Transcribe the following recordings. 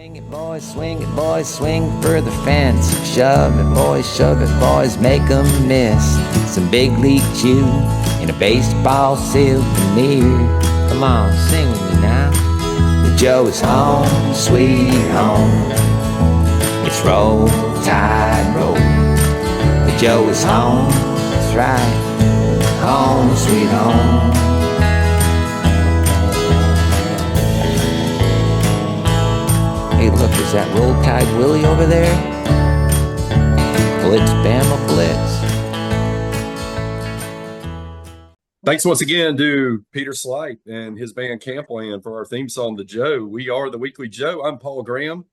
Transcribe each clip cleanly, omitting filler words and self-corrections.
Swing it, boys, swing for the fence. Shove it, boys, make 'em miss. Some big league chew in a baseball souvenir. Come on, sing with me now. The Joe is home, sweet home. It's roll, tide, roll. The Joe is home, that's right. Home, sweet home. Hey, look, is that Roll Tide Willie over there? Blitz, Bama, Blitz. Thanks once again to Peter Slight and his band Campland for our theme song, The Joe. We are the Weekly Joe. I'm Paul Graham,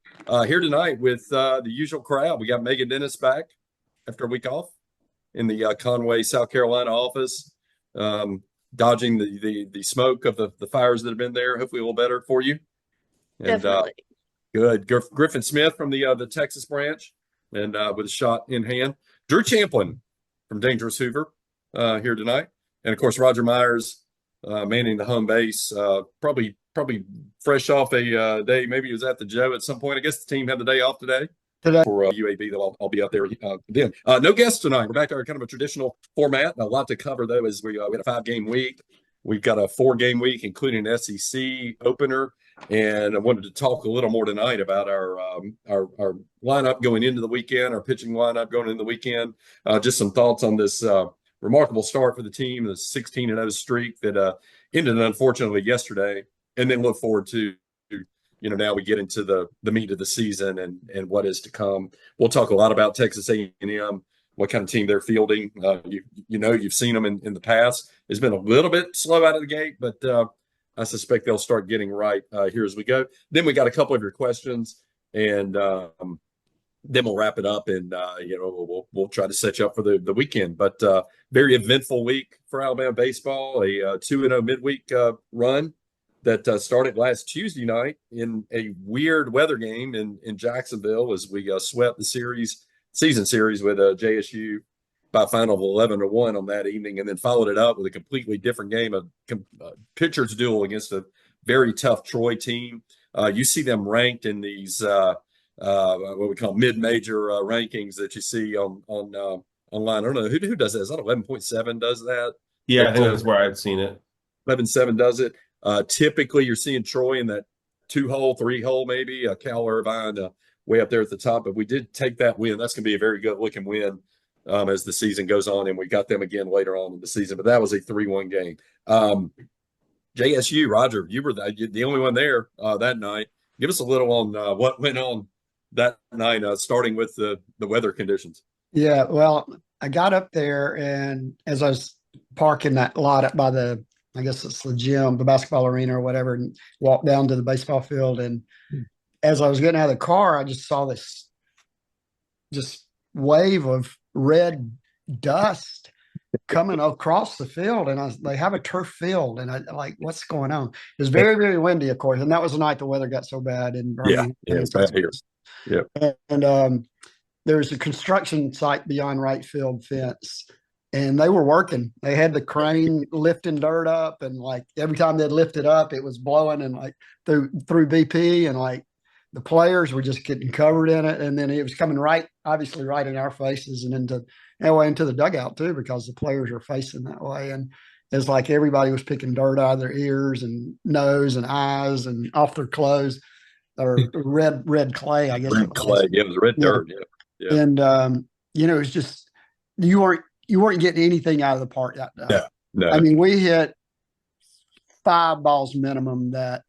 here tonight with the usual crowd. We got Meghan Dennis back after a week off in the Conway, South Carolina office, dodging the smoke of the fires that have been there. Hopefully a little better for you. And, Definitely. Good. Griffen Smith from the Texas branch, and with a shot in hand. Drew Champlin from Dangerous Hoover here tonight, and of course Roger Myers manning the home base. Probably fresh off a day. Maybe he was at the Joe at some point. I guess the team had the day off today for UAB. I'll be out there then. No guests tonight. We're back to our kind of a traditional format. A lot to cover though, as we had a 5-game week. We've got a 4-game week, including an SEC opener. And I wanted to talk a little more tonight about our lineup going into the weekend, our pitching lineup going into the weekend. Just some thoughts on this remarkable start for the team, the 16-0 streak that ended unfortunately yesterday, and then look forward to, now we get into the meat of the season and what is to come. We'll talk a lot about Texas A&M, what kind of team they're fielding. You've seen them in the past. It's been a little bit slow out of the gate, but I suspect they'll start getting right here as we go. Then we got a couple of your questions, and then we'll wrap it up, and we'll try to set you up for the weekend. But very eventful week for Alabama baseball. A 2-0 midweek run that started last Tuesday night in a weird weather game in Jacksonville as we swept the season series with JSU by a final of 11-1 on that evening, and then followed it up with a completely different game, a pitcher's duel against a very tough Troy team. You see them ranked in these what we call mid-major rankings that you see on online. I don't know who does that. Is that 11.7 does that? Yeah, I think that's where I'd seen it. 11.7 does it. Typically, you're seeing Troy in that 2-hole, 3-hole, maybe. Cal Irvine way up there at the top, but we did take that win. That's going to be a very good-looking win as the season goes on, and we got them again later on in the season. But that was a 3-1 game. JSU, Roger, you were the only one there that night. Give us a little on what went on that night, starting with the weather conditions. Yeah, well, I got up there, and as I was parking that lot up by I guess it's the gym, the basketball arena or whatever, and walked down to the baseball field, and as I was getting out of the car, I just saw this just wave of red dust coming across the field, and they have a turf field, and I like, what's going on? It was very, very windy, of course, and that was the night the weather got so bad in Birmingham. Yeah, it's bad here. Yeah, and there's a construction site beyond right field fence, and they were working. They had the crane lifting dirt up, and like every time they'd lift it up, it was blowing and like through BP, and like the players were just getting covered in it, and then it was coming obviously right in our faces and into the dugout too, because the players were facing that way. And it's like everybody was picking dirt out of their ears and nose and eyes and off their clothes, or red clay, I guess. Red clay, yeah, it was red dirt. Yeah. And it was just you weren't getting anything out of the park that day. No. I mean, we hit 5 balls minimum that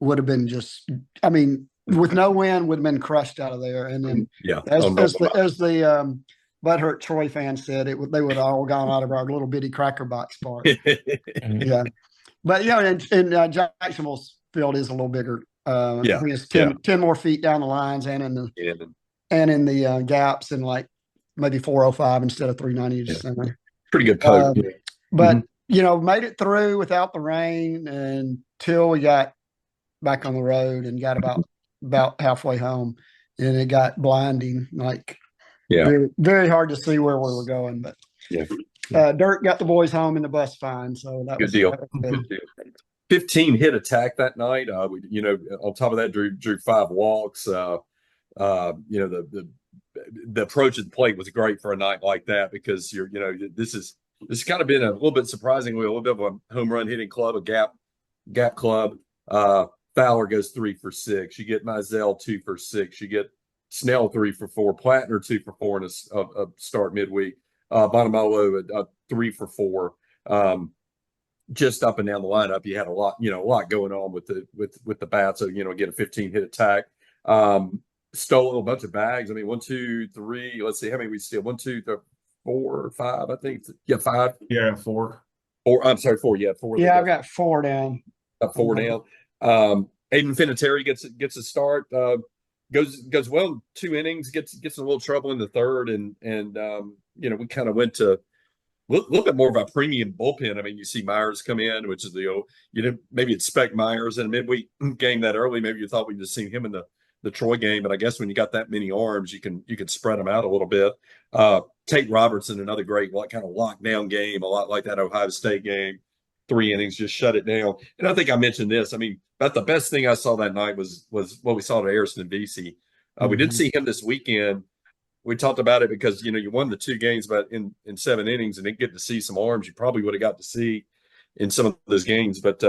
would have been just, I mean, with no wind, would have been crushed out of there. And then, as the butthurt Troy fans said, they would have all gone out of our little bitty cracker box park. Yeah, but and Jacksonville's field is a little bigger. I think it's 10 more feet down the lines and in the gaps, and like maybe 405 instead of 390 center. Pretty good code. But made it through without the rain until we got back on the road and got about halfway home, and it got blinding, very, very hard to see where we were going. But Dirk got the boys home in the bus fine, so that good was deal. Good. 15 hit attack that night. On top of that, drew 5 walks. The approach at the plate was great for a night like that, because this has kind of been a little bit surprisingly a little bit of a home run hitting club, a gap club. Fowler goes 3 for 6. You get Mizell 2 for 6. You get Snell 3 for 4. Plattner 2 for 4 in a start midweek. Bonamolo 3 for 4. Just up and down the lineup, you had a lot going on with the bats. So get a 15 hit attack. Stole a bunch of bags. I mean, 1, 2, 3. Let's see how many we steal. 1, 2, 3, 4, 5. I think. Yeah, 5. Yeah, 4. 4. I'm sorry, 4. Yeah, 4. Yeah, I've got 4 down. 4 down. Aiden Finateri gets a start. Goes well 2 innings. Gets in a little trouble in the third, and we kind of went to a little bit more of a premium bullpen. I mean, you see Myers come in, which is you didn't maybe expect Myers in a midweek game that early. Maybe you thought we'd just seen him in the Troy game, but I guess when you got that many arms, you can spread them out a little bit. Tate Robertson, another great kind of lockdown game, a lot like that Ohio State game. 3 innings, just shut it down. And I think I mentioned this. I mean, about the best thing I saw that night was what we saw to Harrison and VC. We didn't see him this weekend. We talked about it because you won the 2 games, but in 7 innings, and didn't get to see some arms you probably would have got to see in some of those games. But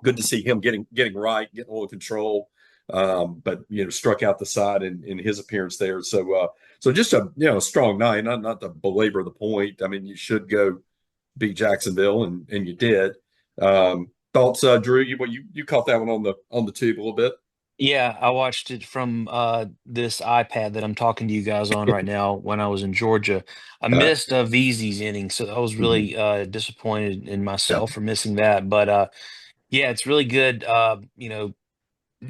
good to see him getting right, getting a little control. But struck out the side in his appearance there. So just a strong night. Not to belabor the point. I mean, you should go beat Jacksonville, and you did. Thoughts, Drew? You caught that one on the tube a little bit. Yeah, I watched it from this iPad that I'm talking to you guys on right now when I was in Georgia. I missed VZ's inning, so I was really disappointed in myself for missing that. But yeah, it's really good.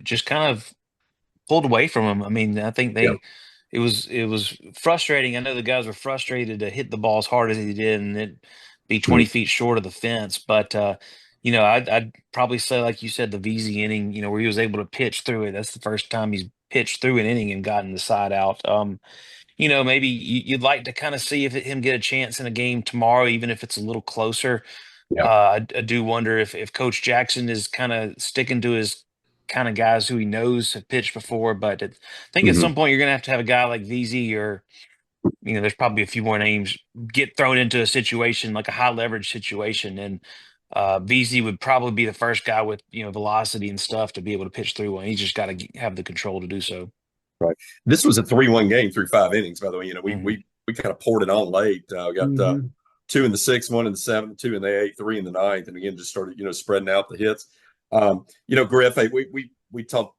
Just kind of pulled away from him. I mean, I think it was frustrating. I know the guys were frustrated to hit the ball as hard as he did and it be 20 feet short of the fence. But I'd probably say, like you said, the VZ inning, where he was able to pitch through it. That's the first time he's pitched through an inning and gotten the side out. Maybe you'd like to kind of see him get a chance in a game tomorrow, even if it's a little closer. Yeah. I do wonder if Coach Jackson is kind of sticking to his kind of guys who he knows have pitched before. But I think at some point you're going to have a guy like VZ, or there's probably a few more names, get thrown into a situation like a high leverage situation, and VZ would probably be the first guy with velocity and stuff to be able to pitch through one. He's just got to have the control to do so. Right. This was a 3-1 game through 5 innings. By the way, we kind of poured it on late. We got 2 in the 6th, 1 in the 7th, 2 in the 8th, 3 in the 9th, and again just started spreading out the hits. Griff, hey, we talked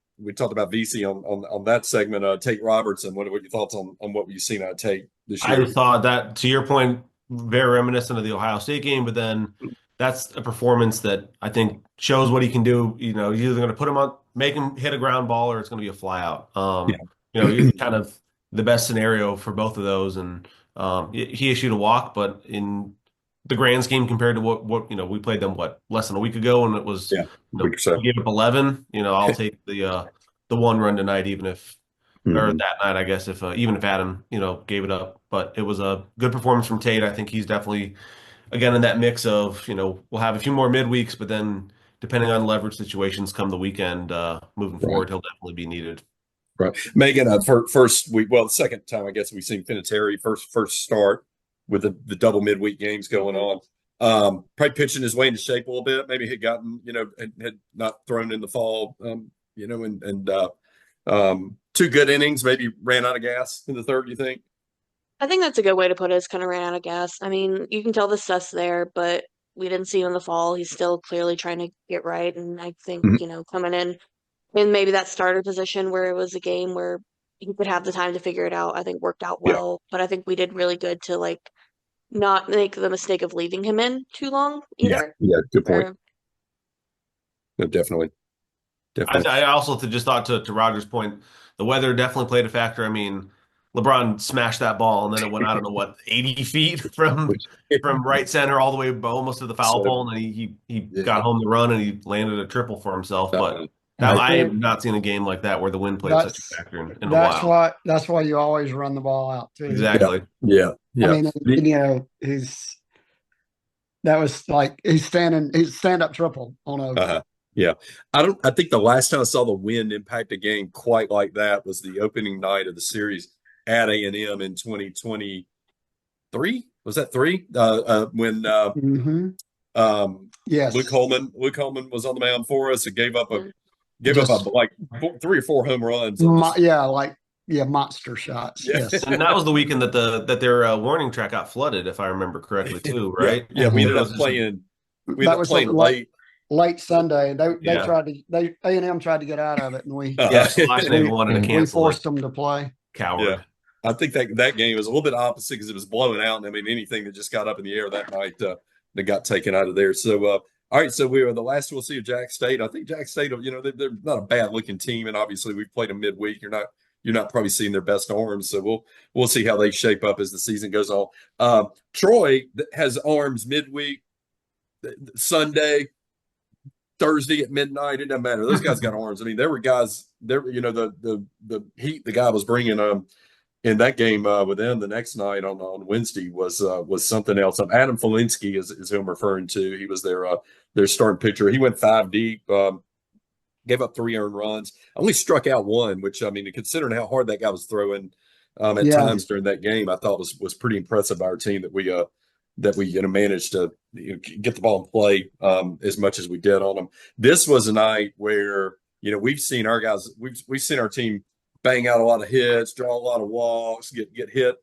about VC on that segment. Tate Robertson, what are your thoughts on what we've seen out of Tate this year? I thought that, to your point, very reminiscent of the Ohio State game, but then that's a performance that I think shows what he can do. You're either going to put him on, make him hit a ground ball, or it's going to be a fly out. Kind of the best scenario for both of those. And he issued a walk, but in the grand scheme compared to what we played them less than a week ago, and it was we gave up 11. I'll take the 1 run tonight, even if or that night, I guess, if even if Adam gave it up. But it was a good performance from Tate. I think he's definitely again in that mix of we'll have a few more midweeks, but then depending on leverage situations come the weekend moving forward, he'll definitely be needed. Right, Meghan. First week, the second time I guess we've seen Finateri first start with the double midweek games going on. Probably pitching his way into shape a little bit. Maybe he had gotten, had not thrown in the fall, and 2 good innings, maybe ran out of gas in the third, you think? I think that's a good way to put it. It's kind of ran out of gas. I mean, you can tell the stuff's there, but we didn't see him in the fall. He's still clearly trying to get right. And I think, coming in maybe that starter position where it was a game where he could have the time to figure it out, I think worked out well. But I think we did really good to not make the mistake of leaving him in too long either. Yeah, good point. No, definitely. I also just thought to Roger's point, the weather definitely played a factor. I mean, LeBron smashed that ball, and then it went, I don't know what, 80 feet from right center all the way almost to the foul pole, and he got home the run, and he landed a triple for himself. But I have not seen a game like that where the wind played such a factor in a while. That's why you always run the ball out too. Exactly. Yeah. I mean, That was like he's stand up triple on a. Yeah. I think the last time I saw the wind impact a game quite like that was the opening night of the series at A&M in 2023. Was that three? When Yes. Luke Holman was on the mound for us and gave up Just like 3 or 4 home runs. monster shots. Yeah. Yes. And that was the weekend that their warning track got flooded, if I remember correctly, too, right? Yeah, we ended up That was playing. We That ended up was playing like late. late Sunday. They Yeah. tried to A&M tried to get out of it, and we Splash Navy wanted to we cancel forced it. them to play. Coward. Yeah. I think that game was a little bit opposite because it was blowing out. And I mean, anything that just got up in the air that night, that got taken out of there. So, all right. So we are the last we'll see of Jack State. I think Jack State, they're not a bad looking team. And obviously we've played them midweek. You're not probably seeing their best arms. So we'll see how they shape up as the season goes on. Troy has arms midweek, Sunday, Thursday at midnight. It doesn't matter. Those guys got arms. I mean, there were guys there, the heat the guy was bringing in that game with them the next night on Wednesday was something else. Adam Felinsky is who I'm referring to. He was their starting pitcher. He went 5 deep, gave up 3 earned runs, only struck out 1, which, I mean, considering how hard that guy was throwing at times during that game, I thought was pretty impressive by our team that we managed to get the ball in play as much as we did on them. This was a night where we've seen our guys, we've seen our team bang out a lot of hits, draw a lot of walks, get hit.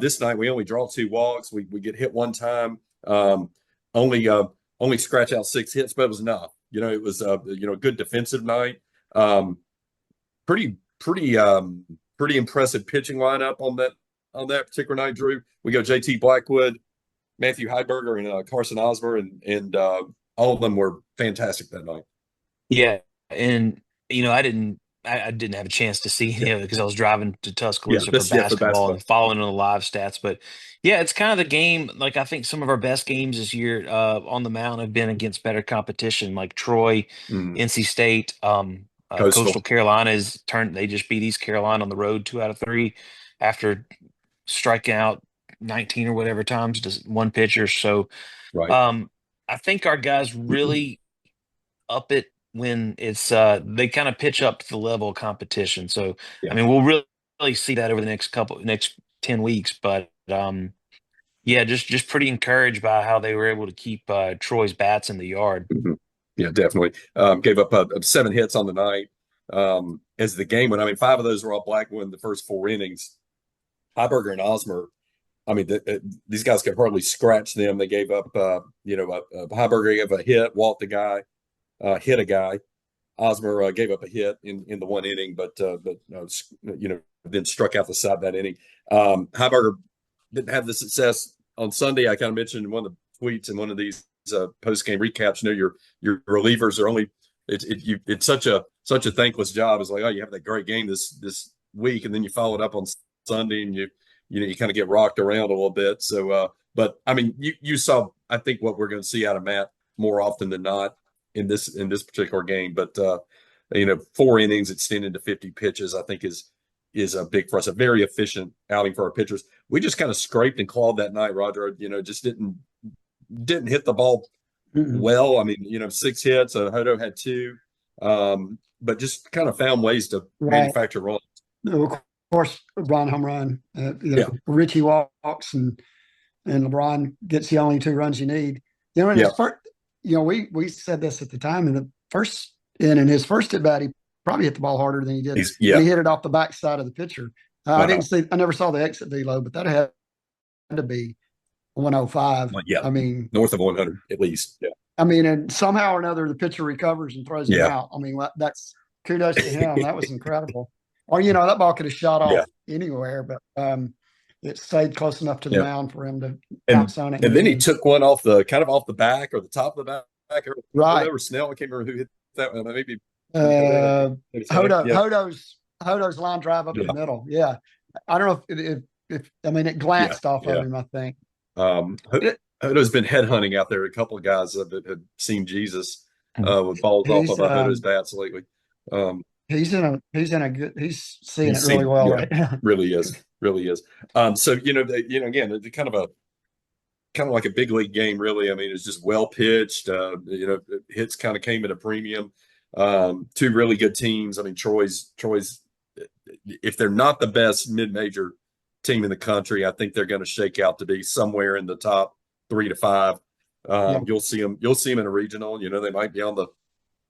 This night we only draw 2 walks. We get hit 1 time. Only scratch out 6 hits, but it was enough. It was a good defensive night. Pretty impressive pitching lineup on that particular night, Drew. We go JT Blackwood, Matthew Heiberger, and Carson Osmer, and all of them were fantastic that night. Yeah, and I didn't have a chance to see any of it because I was driving to Tuscaloosa for basketball and following on the live stats. But yeah, it's kind of the game. Like, I think some of our best games this year on the mound have been against better competition, like Troy, NC State, Coastal Carolina's turned. They just beat East Carolina on the road 2 out of 3 after striking out 19 or whatever times to 1 pitcher. So I think our guys really up it when it's they kind of pitch up to the level of competition. So I mean, we'll really see that over the next 10 weeks. But just pretty encouraged by how they were able to keep Troy's bats in the yard. Yeah, definitely. Gave up 7 hits on the night as the game went. I mean, 5 of those were all Blackwood in the first 4 innings. Heiberger and Osmer, I mean, these guys could hardly scratch them. They gave up, Heiberger gave a hit, walked a guy, hit a guy. Osmer gave up a hit in the 1 inning, but then struck out the side that inning. Heiberger didn't have the success on Sunday. I kind of mentioned in one of the tweets in one of these post game recaps. Your relievers are only it's such a thankless job. It's like, oh, you have that great game this week, and then you follow it up on Sunday, and you kind of get rocked around a little bit. So, but I mean, you saw, I think, what we're going to see out of Matt more often than not in this particular game. But 4 innings extended to 50 pitches, I think is a big for us. A very efficient outing for our pitchers. We just kind of scraped and clawed that night, Roger. Just didn't hit the ball well. I mean, 6 hits. Hodo had 2, but just kind of found ways to manufacture runs. Of course, Ron home run. Richie walks and LeBron gets the only 2 runs you need. We said this at the time in the first in his first at bat, he probably hit the ball harder than he did. He hit it off the backside of the pitcher. I never saw the exit velo, but that had to be 105. I mean, north of 100 at least. Yeah. I mean, and somehow or another, the pitcher recovers and throws him out. I mean, that's kudos to him. That was incredible. Or that ball could have shot off anywhere, but it stayed close enough to the mound for him to bounce on it. And then he took one off the back or the top of the back. Right. Over Snell. I can't remember who hit that one. Maybe Hodo's line drive up the middle. Yeah. I don't know if it glanced off of him, I think. Hodo's been headhunting out there. A couple of guys that had seen Jesus with balls off of Hodo's bats lately. He's seeing it really well right now. Really is. So again, it's kind of kind of like a big league game, really. I mean, it's just well pitched. Hits kind of came at a premium. Two really good teams. I mean, Troy's, if they're not the best mid-major team in the country, I think they're going to shake out to be somewhere in the top 3 to 5. Yeah. You'll see them in a regional. They might be on the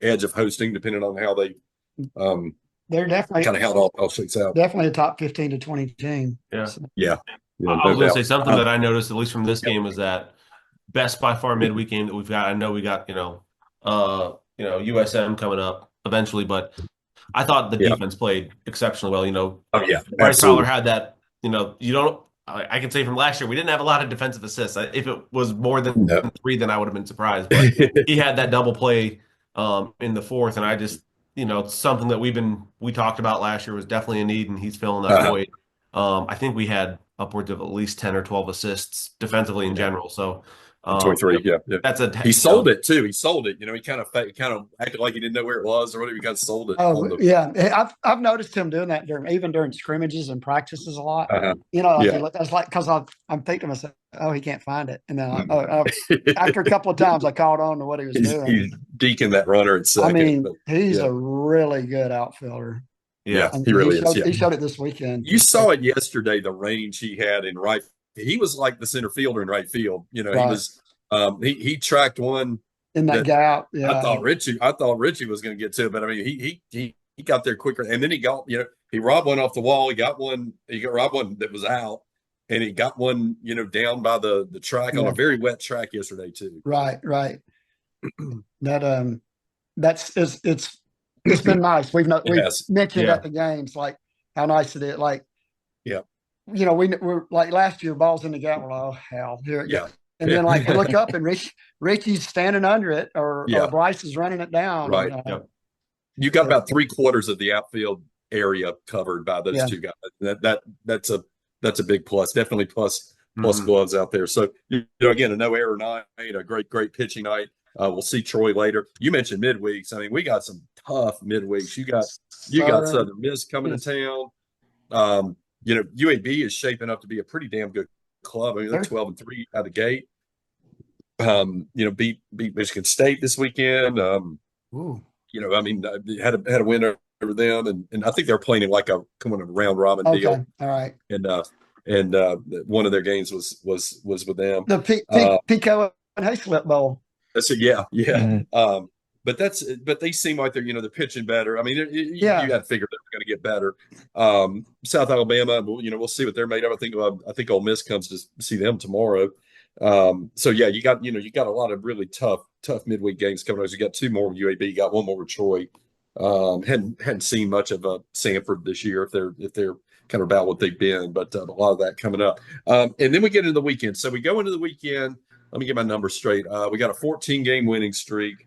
edge of hosting, depending on how they they're definitely kind of how it all shakes out. definitely a top 15 to 20 team. Yeah. So, Yeah. I was going to say something that I noticed, at least from this game, was that best by far midweek game that we've got. I know we got, USM coming up eventually, but I thought the defense played exceptionally well. Oh, yeah. Bryce Fowler had that, I can say from last year, we didn't have a lot of defensive assists. If it was more than 3, then I would have been surprised. But he had that double play in the fourth, and I just, something that we talked about last year was definitely a need, and he's filling that void. I think we had upwards of at least 10 or 12 assists defensively in general. So 23, yeah. That's he sold it too. He sold it. He kind of acted like he didn't know where it was or whatever. He kind of sold it. Oh, yeah. I've noticed him doing that during scrimmages and practices a lot. That's like because I'm thinking to myself, oh, he can't find it, and then after a couple of times, I caught on to what he was doing. He's deking that runner at second. I mean, he's a really good outfielder. Yeah, he really is. He showed it this weekend. You saw it yesterday. The range he had in right. He was like the center fielder in right field. He was. He tracked one in that gap. Yeah, I thought Richie was going to get to it, but I mean, he got there quicker, and then he robbed one off the wall. He got robbed one that was out, and he got one down by the track on a very wet track yesterday too. Right. It's been nice. We've mentioned at the games like how nice it is. Like, yeah, we're like last year, balls in the gap. Well, oh hell, here it goes. And then I look up and Richie's standing under it, or Bryce is running it down. Right. You got about 3/4 of the outfield area covered by those two guys. That's a big plus. Definitely plus gloves out there. So again, a no error night, a great pitching night. We'll see Troy later. You mentioned midweeks. I mean, we got some tough midweeks. You got Southern Miss coming to town. UAB is shaping up to be a pretty damn good club. I mean, they're 12-3 out of the gate. Beat Michigan State this weekend. I mean, had a win over them, and I think they're playing in like a round robin deal. All right. And one of their games was with them. The Pico and Hayslip Bowl. That's it. Yeah. Mm-hmm. But they seem like they're pitching better. I mean, you got to figure they're going to get better. South Alabama, we'll see what they're made of. I think Ole Miss comes to see them tomorrow. So yeah, you got a lot of really tough midweek games coming up. You got 2 more with UAB, you got 1 more with Troy. Hadn't seen much of Sanford this year if they're kind of about what they've been, but a lot of that coming up. And then we get into the weekend. So we go into the weekend. Let me get my numbers straight. We got a 14-game winning streak.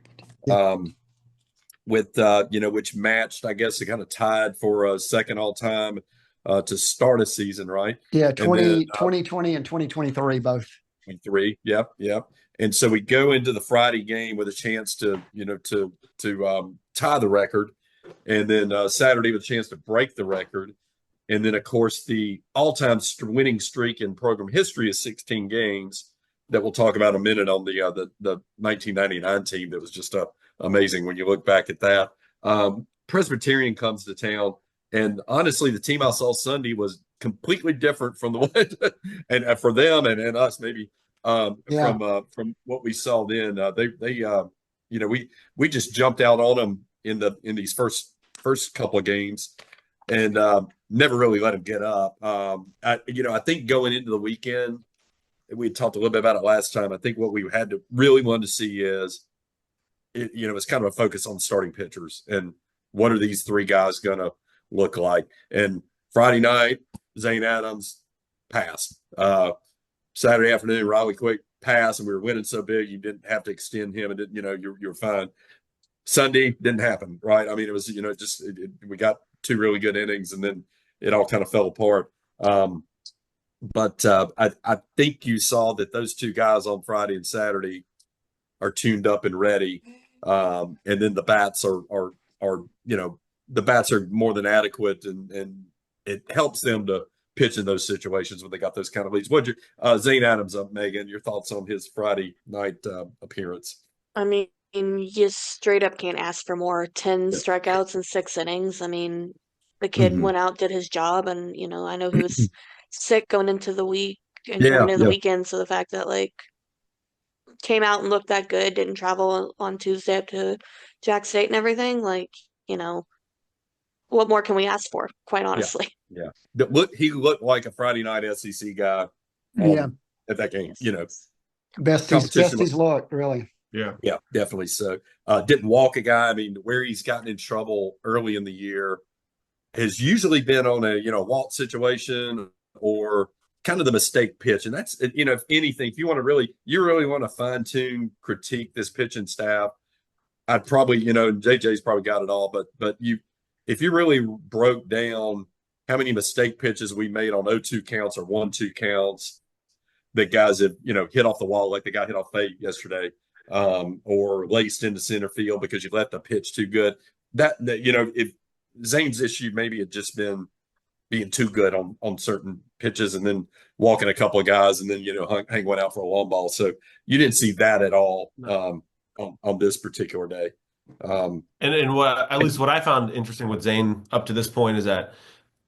With which matched, I guess, it kind of tied for a second all time to start a season, right? Yeah, 2020 and 2023 both. 23, yep. And so we go into the Friday game with a chance to tie the record, and then Saturday with a chance to break the record, and then of course the all-time winning streak in program history is 16 games. That we'll talk about in a minute on the 1999 team that was just amazing when you look back at that. Presbyterian comes to town, and honestly, the team I saw Sunday was completely different from the one, and for them and us maybe from what we saw then. We just jumped out on them in these first couple of games, and never really let them get up. I think going into the weekend. We talked a little bit about it last time. I think what we wanted to see is, it's kind of a focus on starting pitchers and what are these 3 guys going to look like. And Friday night, Zane Adams passed. Saturday afternoon, Riley Quick passed, and we were winning so big you didn't have to extend him, and you're fine. Sunday didn't happen, right? I mean, it was we got 2 really good innings, and then it all kind of fell apart. But I think you saw that those 2 guys on Friday and Saturday are tuned up and ready. And then the bats are more than adequate, and it helps them to pitch in those situations when they got those kind of leads. What you Zane Adams up, Megan? Your thoughts on his Friday night appearance? I mean, you straight up can't ask for more. 10 strikeouts in 6 innings. I mean, the kid Mhm. went out, did his job, and I know he was sick going into the week and Yeah, going into the yeah, weekend. So the fact that came out and looked that good, didn't travel on Tuesday up to Jack State and everything, you know, what more can we ask for, quite yeah, honestly? yeah. He looked like a Friday night SEC guy Yeah, at that game. best Competition. he's looked, really. Yeah. Yeah, definitely so. Didn't walk a guy. I mean, where he's gotten in trouble early in the year has usually been on a walk situation or kind of the mistake pitch. And that's if anything, if you really want to fine tune critique this pitching staff, I'd probably JJ's probably got it all, but if you really broke down how many mistake pitches we made on 0-2 counts or 1-2 counts that guys have hit off the wall, like the guy hit off fate yesterday, or laced into center field because you let the pitch too good. That if Zane's issue maybe had just been being too good on certain pitches and then walking a couple of guys and then hang one out for a long ball. So you didn't see that at all on this particular day. And what, at least what I found interesting with Zane up to this point, is that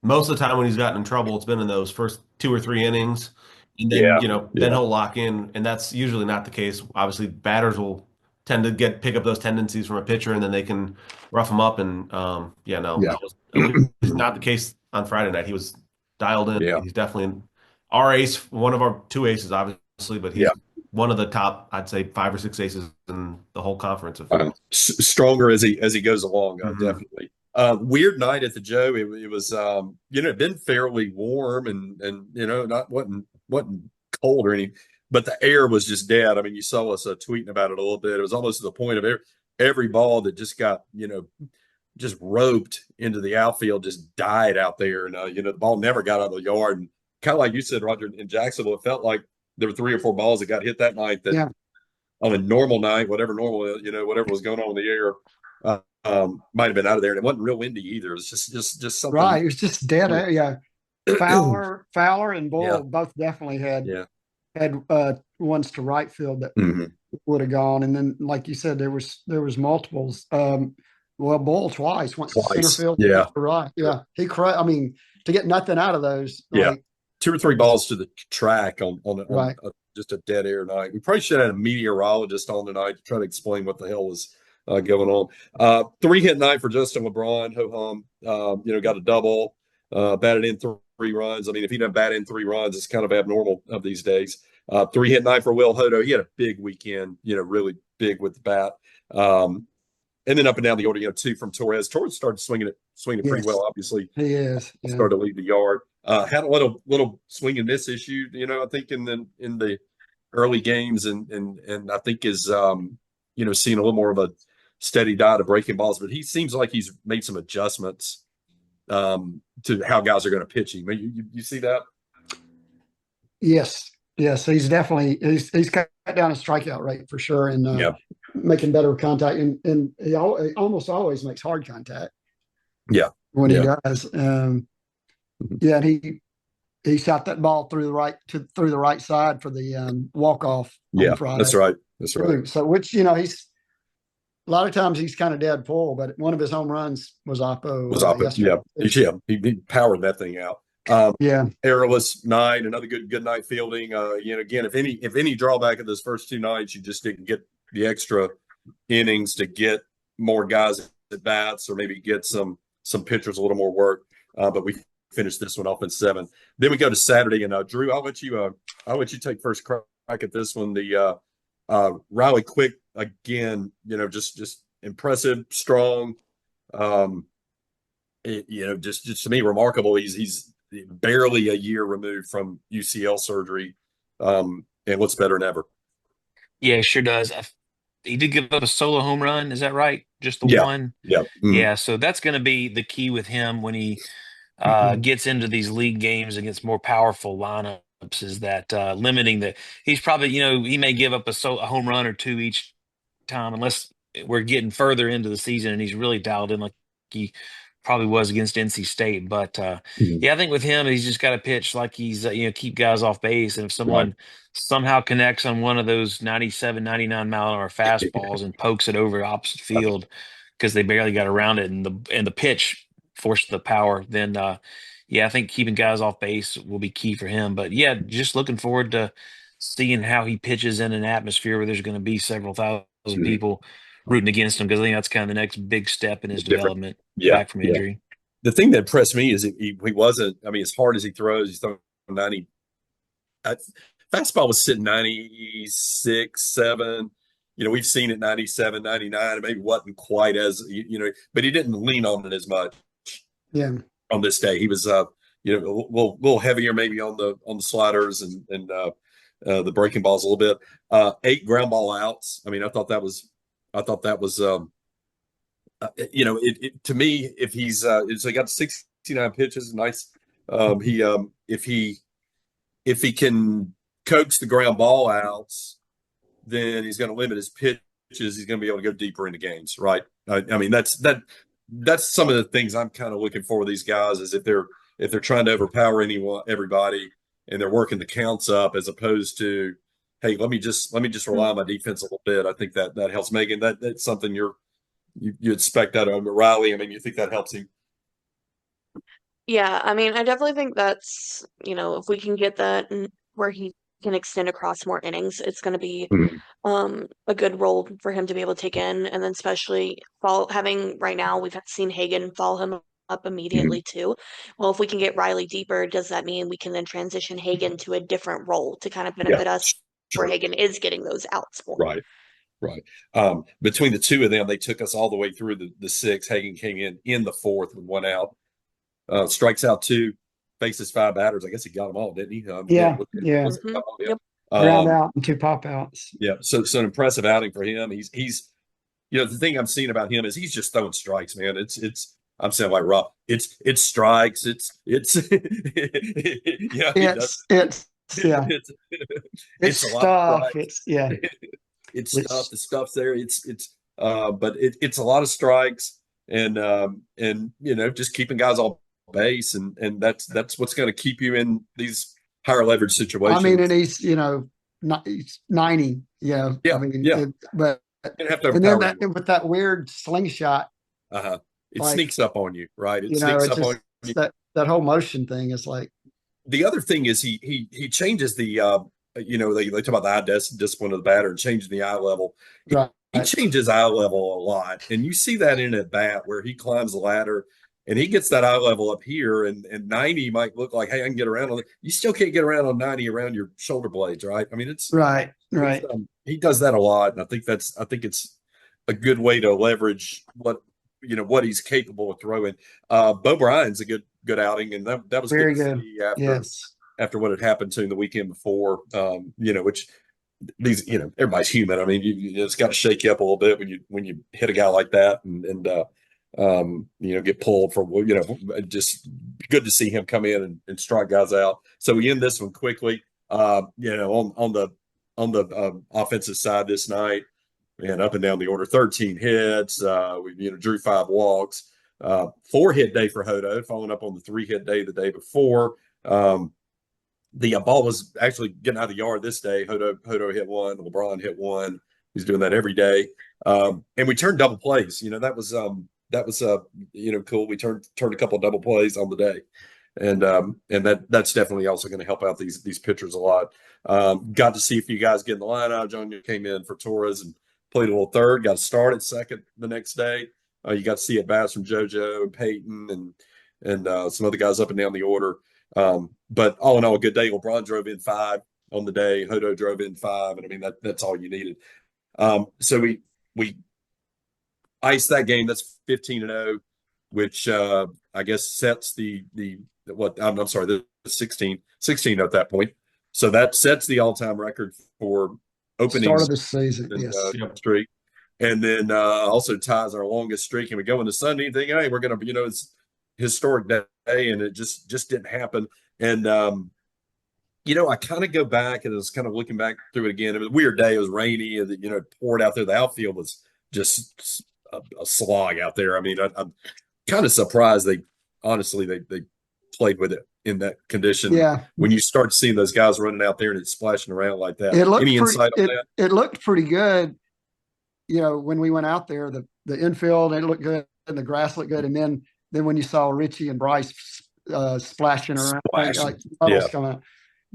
most of the time when he's gotten in trouble, it's been in those first 2 or 3 innings. And then, then he'll lock in. And that's usually not the case. Obviously, batters will tend to pick up those tendencies from a pitcher, and then they can rough him up. And that was at least not the case on Friday night. He was dialed in. Yeah. He's definitely our ace, one of our 2 aces, obviously, but he's one of the top, I'd say, 5 or 6 aces in the whole conference. Stronger as he goes along, Mhm. definitely. Weird night at the Joe. It was it'd been fairly warm and not wasn't cold or anything, but the air was just dead. I mean, you saw us tweeting about it a little bit. It was almost to the point of every ball that just got just roped into the outfield just died out there, and the ball never got out of the yard. And kind of like you said, Roger, in Jacksonville, it felt like there were 3 or 4 balls that got hit that night that on a normal night, whatever whatever was going on in the air, might have been out of there. And it wasn't real windy either. It was just something. Right. It was just dead air. Yeah. Fowler and Bull both definitely had ones to right field that would have gone. And then, like you said, there was multiples. Bull twice went to center field. Yeah. Right. Yeah. I mean, to get nothing out of those. Yeah. 2 or 3 balls to the track on right. Just a dead air night. We probably should have had a meteorologist on tonight to try to explain what the hell was going on. 3-hit night for Justin LeBron. Ho hum, got a double, batted in 3 runs. I mean, if he doesn't bat in 3 runs, it's kind of abnormal of these days. 3-hit night for Will Hodo. He had a big weekend, really big with the bat. And then up and down the order, 2 from Torres. Torres started swinging it pretty well, obviously. He is. Yeah. Started to lead the yard. Had a little swing and miss issue, I think in the early games, and I think is seeing a little more of a steady diet of breaking balls. But he seems like he's made some adjustments to how guys are going to pitch him. You see that? Yes, he's definitely he's cut down his strikeout rate for sure, and making better contact, and he almost always makes hard contact. Yeah, when he does. Yeah, and he shot that ball through the right side for the walk off. Yeah, Friday. That's right. So which he's a lot of times he's kind of dead pull, but one of his home runs was oppo. He powered that thing out. Errorless night, another good night fielding. Again, if any drawback of those first 2 nights, you just didn't get the extra innings to get more guys at bats or maybe get some pitchers a little more work. But we finished this one off in 7. Then we go to Saturday, and Drew, I'll let you take first crack at this one. The Riley Quick again, just impressive, strong. Just to me remarkable. He's barely a year removed from UCL surgery, and looks better than ever. Yeah, sure does. He did give up a solo home run. Is that right? Just the one? Yeah. Mm-hmm. Yeah. So that's going to be the key with him when he gets into these league games against more powerful lineups, is that limiting he's probably, he may give up a home run or 2 each time, unless we're getting further into the season and he's really dialed in like he probably was against NC State. But yeah, I think with him, he's just got to pitch like he's keep guys off base, and if someone somehow connects on one of those 97, 99 mile an hour fastballs and pokes it over opposite field because they barely got around it, and the pitch forced the power, then yeah, I think keeping guys off base will be key for him. But yeah, just looking forward to seeing how he pitches in an atmosphere where there's going to be several thousand people rooting against him, because I think that's kind of the next big step in his Different. development Yeah, back from injury. The thing that impressed me is he wasn't. I mean, as hard as he throws, he's throwing 90. Fastball was sitting 96, 7. We've seen it 97, 99. It maybe wasn't quite as but he didn't lean on it as much. Yeah. On this day, he was a little heavier maybe on the sliders and the breaking balls a little bit. 8 ground ball outs. I mean, I thought that was to me, if he's so he got 69 pitches, nice. If he can coax the ground ball outs, then he's going to limit his pitches. He's going to be able to go deeper into games, right? I mean, that's some of the things I'm kind of looking for with these guys, is if they're trying to overpower everybody, and they're working the counts up, as opposed to, hey, let me just rely on my defense a little bit. I think that helps Meghan. That's something you expect out of Riley. I mean, you think that helps him? Yeah, I mean, I definitely think that's, if we can get that where he can extend across more innings, it's going to be a good role for him to be able to take in. And then especially having right now, we've seen Hagen follow him up immediately too. Well, if we can get Riley deeper, does that mean we can then transition Hagen to a different role to kind of benefit us where Hagen is getting those outs for him? Right. Between the two of them, they took us all the way through the 6. Hagen came in the 4th with 1 out. Strikes out 2, faces 5 batters. I guess he got them all, didn't he? Yeah. Yep. Ground out and 2 pop outs. Yeah. So an impressive outing for him. He's the thing I'm seeing about him is he's just throwing strikes, man. I'm saying like Rob. It's strikes. It's It's stuff. It's stuff. The stuff's there. But it's a lot of strikes, and just keeping guys off base, and that's what's going to keep you in these higher leverage situations. I mean, and he's he's 90. Yeah. I mean, but and then with that weird slingshot, it sneaks up on you, right? It sneaks up on you. That whole motion thing is like. The other thing is he changes the they talk about the eye discipline of the batter and changing the eye level. He changes eye level a lot, and you see that in at bat where he climbs the ladder and he gets that eye level up here, and 90 might look like, hey, I can get around on it. You still can't get around on 90 around your shoulder blades, right? I mean, it's right. He does that a lot, and I think it's a good way to leverage what he's capable of throwing. Bo Bryan's a good outing, and that was very good to see after what had happened to him the weekend before. Which these everybody's human. I mean, it's got to shake you up a little bit when you hit a guy like that, and get pulled for just good to see him come in and strike guys out. So we end this one quickly. On the offensive side this night, and up and down the order, 13 hits. We drew 5 walks. 4-hit day for Hodo, following up on the 3-hit day the day before. The ball was actually getting out of the yard this day. Hodo hit 1. LeBron hit 1. He's doing that every day. And we turned double plays. That was cool. We turned a couple of double plays on the day. And that's definitely also going to help out these pitchers a lot. Got to see a few guys get in the lineup. John came in for Torres and played a little third. Got to start at second the next day. You got to see at bats from JoJo and Peyton and some other guys up and down the order. But all in all, a good day. LeBron drove in 5 on the day. Hodo drove in 5, and I mean that's all you needed. So we iced that game. That's 15-0, which I guess sets the 16 at that point. So that sets the all-time record for opening start of the season, streak, and then also ties our longest streak. And we go into Sunday and think, hey, we're going to, it's historic day, and it just didn't happen. And I kind of go back and I was kind of looking back through it again. It was a weird day. It was rainy, and it poured out there. The outfield was just a slog out there. I mean, kind of surprised they played with it in that condition. Yeah. When you start seeing those guys running out there and it's splashing around like that. Any insight on that? It looked pretty good. When we went out there, the infield, it looked good and the grass looked good. And then when you saw Richie and Bryce splashing around, like puddles coming out.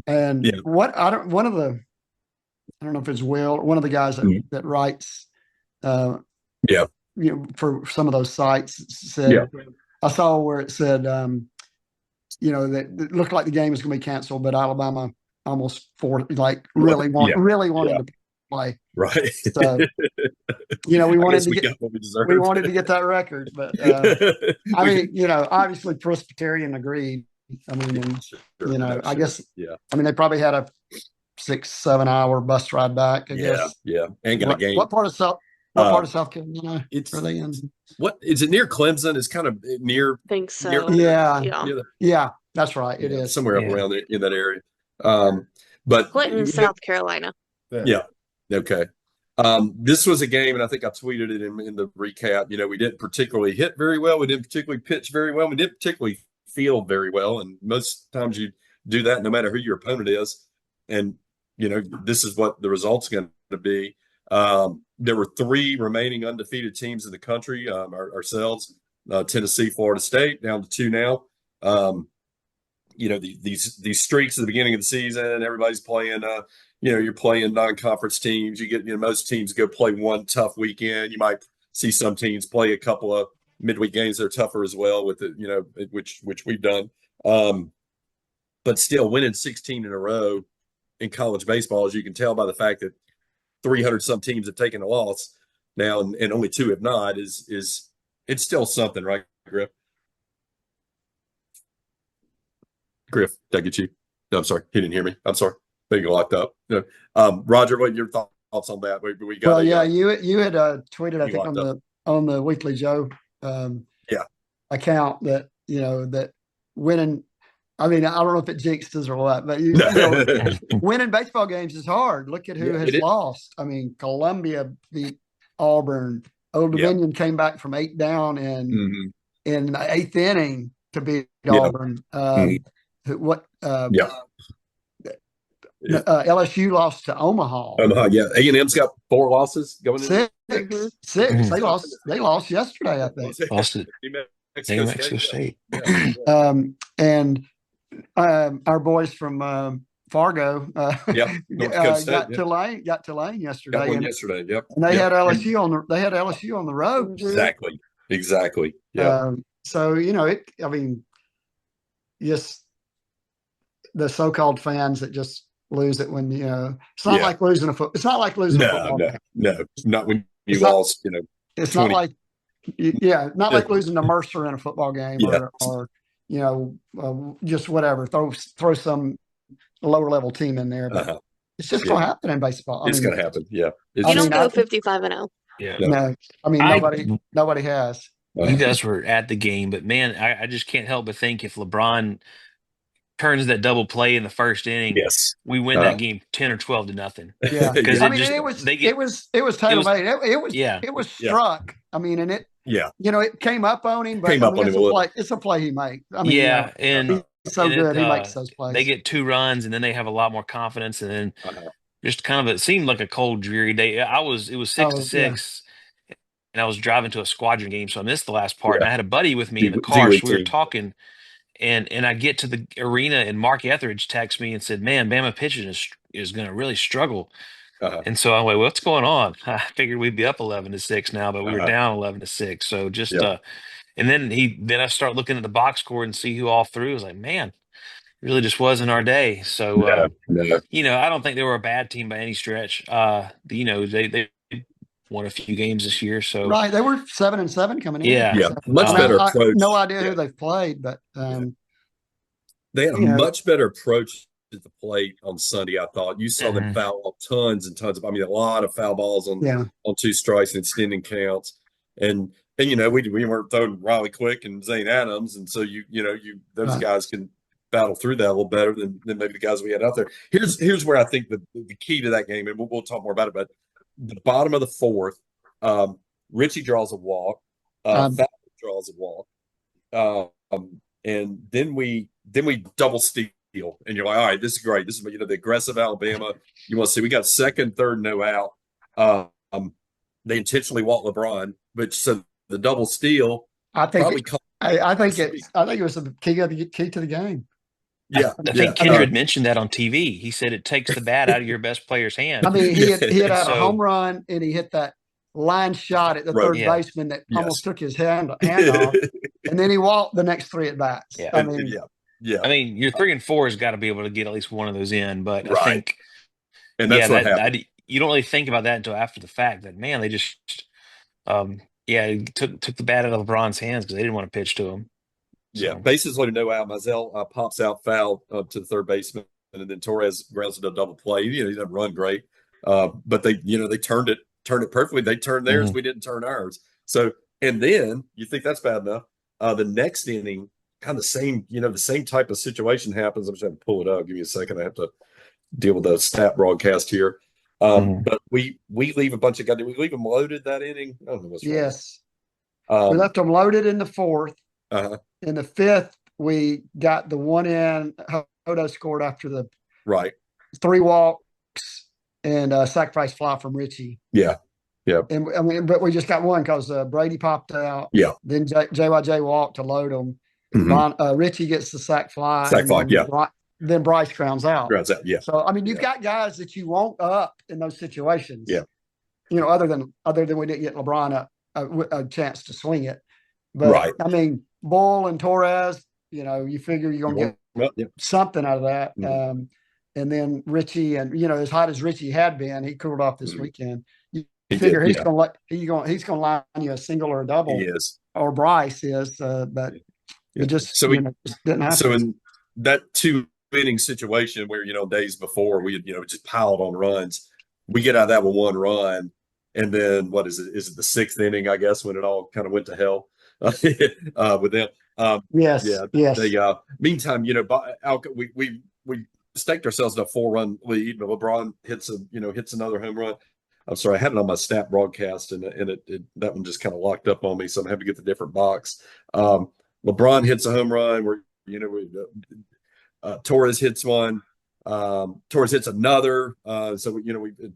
And I don't know if it's Will or one of the guys that writes for some of those sites said, I saw where it said that it looked like the game was going to be canceled, but Alabama almost really wanted to play. Right. So we wanted to get that record, but I mean, obviously Presbyterian agreed. I mean, I guess I mean they probably had a 6-7 hour bus ride back. I guess. Yeah, and got a game. What part of South Carolina are they in? What is it near Clemson? It's kind of near. I think so. Yeah, that's right. It is somewhere up around there in that area. But Clinton, South Carolina. Yeah. Okay. This was a game, and I think I tweeted it in the recap. We didn't particularly hit very well. We didn't particularly pitch very well. We didn't particularly field very well. And most times you do that no matter who your opponent is. And, this is what the result's going to be. There were 3 remaining undefeated teams in the country, ourselves, Tennessee, Florida State, down to 2 now. These streaks at the beginning of the season, everybody's playing, you're playing non-conference teams. You get, most teams go play one tough weekend. You might see some teams play a couple of midweek games that are tougher as well with it, which we've done. But still winning 16 in a row in college baseball, as you can tell by the fact that 300 some teams have taken a loss now and only 2 have not is it's still something, right, Griff? Griff, did I get you? No, I'm sorry. He didn't hear me. I'm sorry. They got locked up. No. Roger, what are your thoughts on that? We got you had tweeted, I think, on the Weekly Joe account that that winning. I mean, I don't know if it jinxed us or what, but winning baseball games is hard. Look at who has lost. I mean, Columbia beat Auburn. Old Dominion came back from 8 down in the 8th inning to beat Auburn. LSU lost to Omaha. A&M's got 4 losses going in. 6. They lost yesterday, I think. Lost it. New Mexico State. And our boys from Fargo got Tulane yesterday. Got one yesterday. Yep. And they had LSU on the road. Exactly. Yeah. So I mean, yes, the so-called fans that just lose it when it's not like losing a football. It's not like losing a football game. No, not when you lost. It's 20. Not like not like losing to Mercer in a football game or just whatever. Throw some lower level team in there. But it's just going to happen in baseball. It's going to happen. Yeah. You don't go 55-0. Yeah. No, I mean nobody has. You guys were at the game, but man, I just can't help but think if LeBron turns that double play in the first inning, we win that game 10 or 12 to nothing. Yeah, because it was tailor made. It was struck. I mean, and it it came up on him, but it's a play he makes. I mean, and he's so good. He makes those plays. They get 2 runs, and then they have a lot more confidence, and then just kind of it seemed like a cold, dreary day. It was 6-6. And I was driving to a Squadron game, so I missed the last part. And I had a buddy with me in the car, so we were talking. And I get to the arena, and Mark Etheridge texts me and said, "Man, Bama pitching is going to really struggle." And so I'm like, "What's going on?" I figured we'd be up 11-6 now, but we were down 11-6. So just and then I start looking at the box score and see who all threw. I was like, "Man, it really just wasn't our day." So I don't think they were a bad team by any stretch. They won a few games this year, so they were 7-7 coming in. Yeah, much better approach. No idea who they've played, but they had a much better approach at the plate on Sunday. I thought you saw them foul off tons and tons of. I mean, a lot of foul balls on 2 strikes and extending counts, and we weren't throwing Riley Quick and Zane Adams, and so those guys can battle through that a little better than maybe the guys we had out there. Here's where I think the key to that game, and we'll talk more about it, but the bottom of the 4th, Richie draws a walk, Fowler draws a walk, and then we double steal, and you're like, all right, this is great. This is the aggressive Alabama. You want to see? We got second, third, no out. They intentionally walked LeBron, but so the double steal I think probably. I think it was the key to the game. Yeah, I think Kendrick mentioned that on TV. He said it takes the bat out of your best player's hand. I mean, he had a So- home run, and he hit that line shot at the Right. third Yeah. baseman that almost took his hand off, and then he walked the next three at bats. Yeah. I mean, yeah. I mean, your 3 and 4 has got to be able to get at least one of those in, but I Right. think, And that's what happened. you don't really think about that until after the fact. That man, they just, he took the bat out of LeBron's hands because they didn't want to pitch to him. Yeah, So. bases loaded, no out. Mizell pops out foul to the third baseman, and then Torres grounds into a double play. He doesn't run great, but they turned it perfectly. They turned theirs, we didn't turn ours. So, and then you think that's bad enough. The next inning, kind of the same type of situation happens. I'm just going to pull it up. Give me a second. I have to deal with the stat broadcast here. But we leave a bunch of guys. Did we leave them loaded that inning? I don't know what's wrong. yes, we left them loaded in the fourth. Uh-huh. In the fifth, we got the one in. Hodo scored after the Right. 3 walks and a sacrifice fly from Richie. Yeah. And I mean, but we just got one because Brady popped out. Yeah. Then JYJ walked to load them. Richie gets the sack fly. Then Bryce grounds out. Yeah. So I mean, you've got guys that you want up in those situations. Yeah. Other than we didn't get LeBron a chance to swing it. But Right. I mean, Bull and Torres, you figure you're going to get something out of that. And then Richie, and as hot as Richie had been, he cooled off this weekend. You figure he's going to line you a single or a double. He is. Or Bryce is, but it just just didn't happen. So in that 2-inning situation where days before we had just piled on runs, we get out of that with 1 run, and then what is it? Is it the 6th inning? I guess when it all kind of went to hell with them. Yes. They meantime, we staked ourselves in a 4-run lead, but LeBron hits another home run. I'm sorry, I had it on my stat broadcast, and that one just kind of locked up on me, so I'm having to get the different box. LeBron hits a home run. Torres hits one. Torres hits another. So we at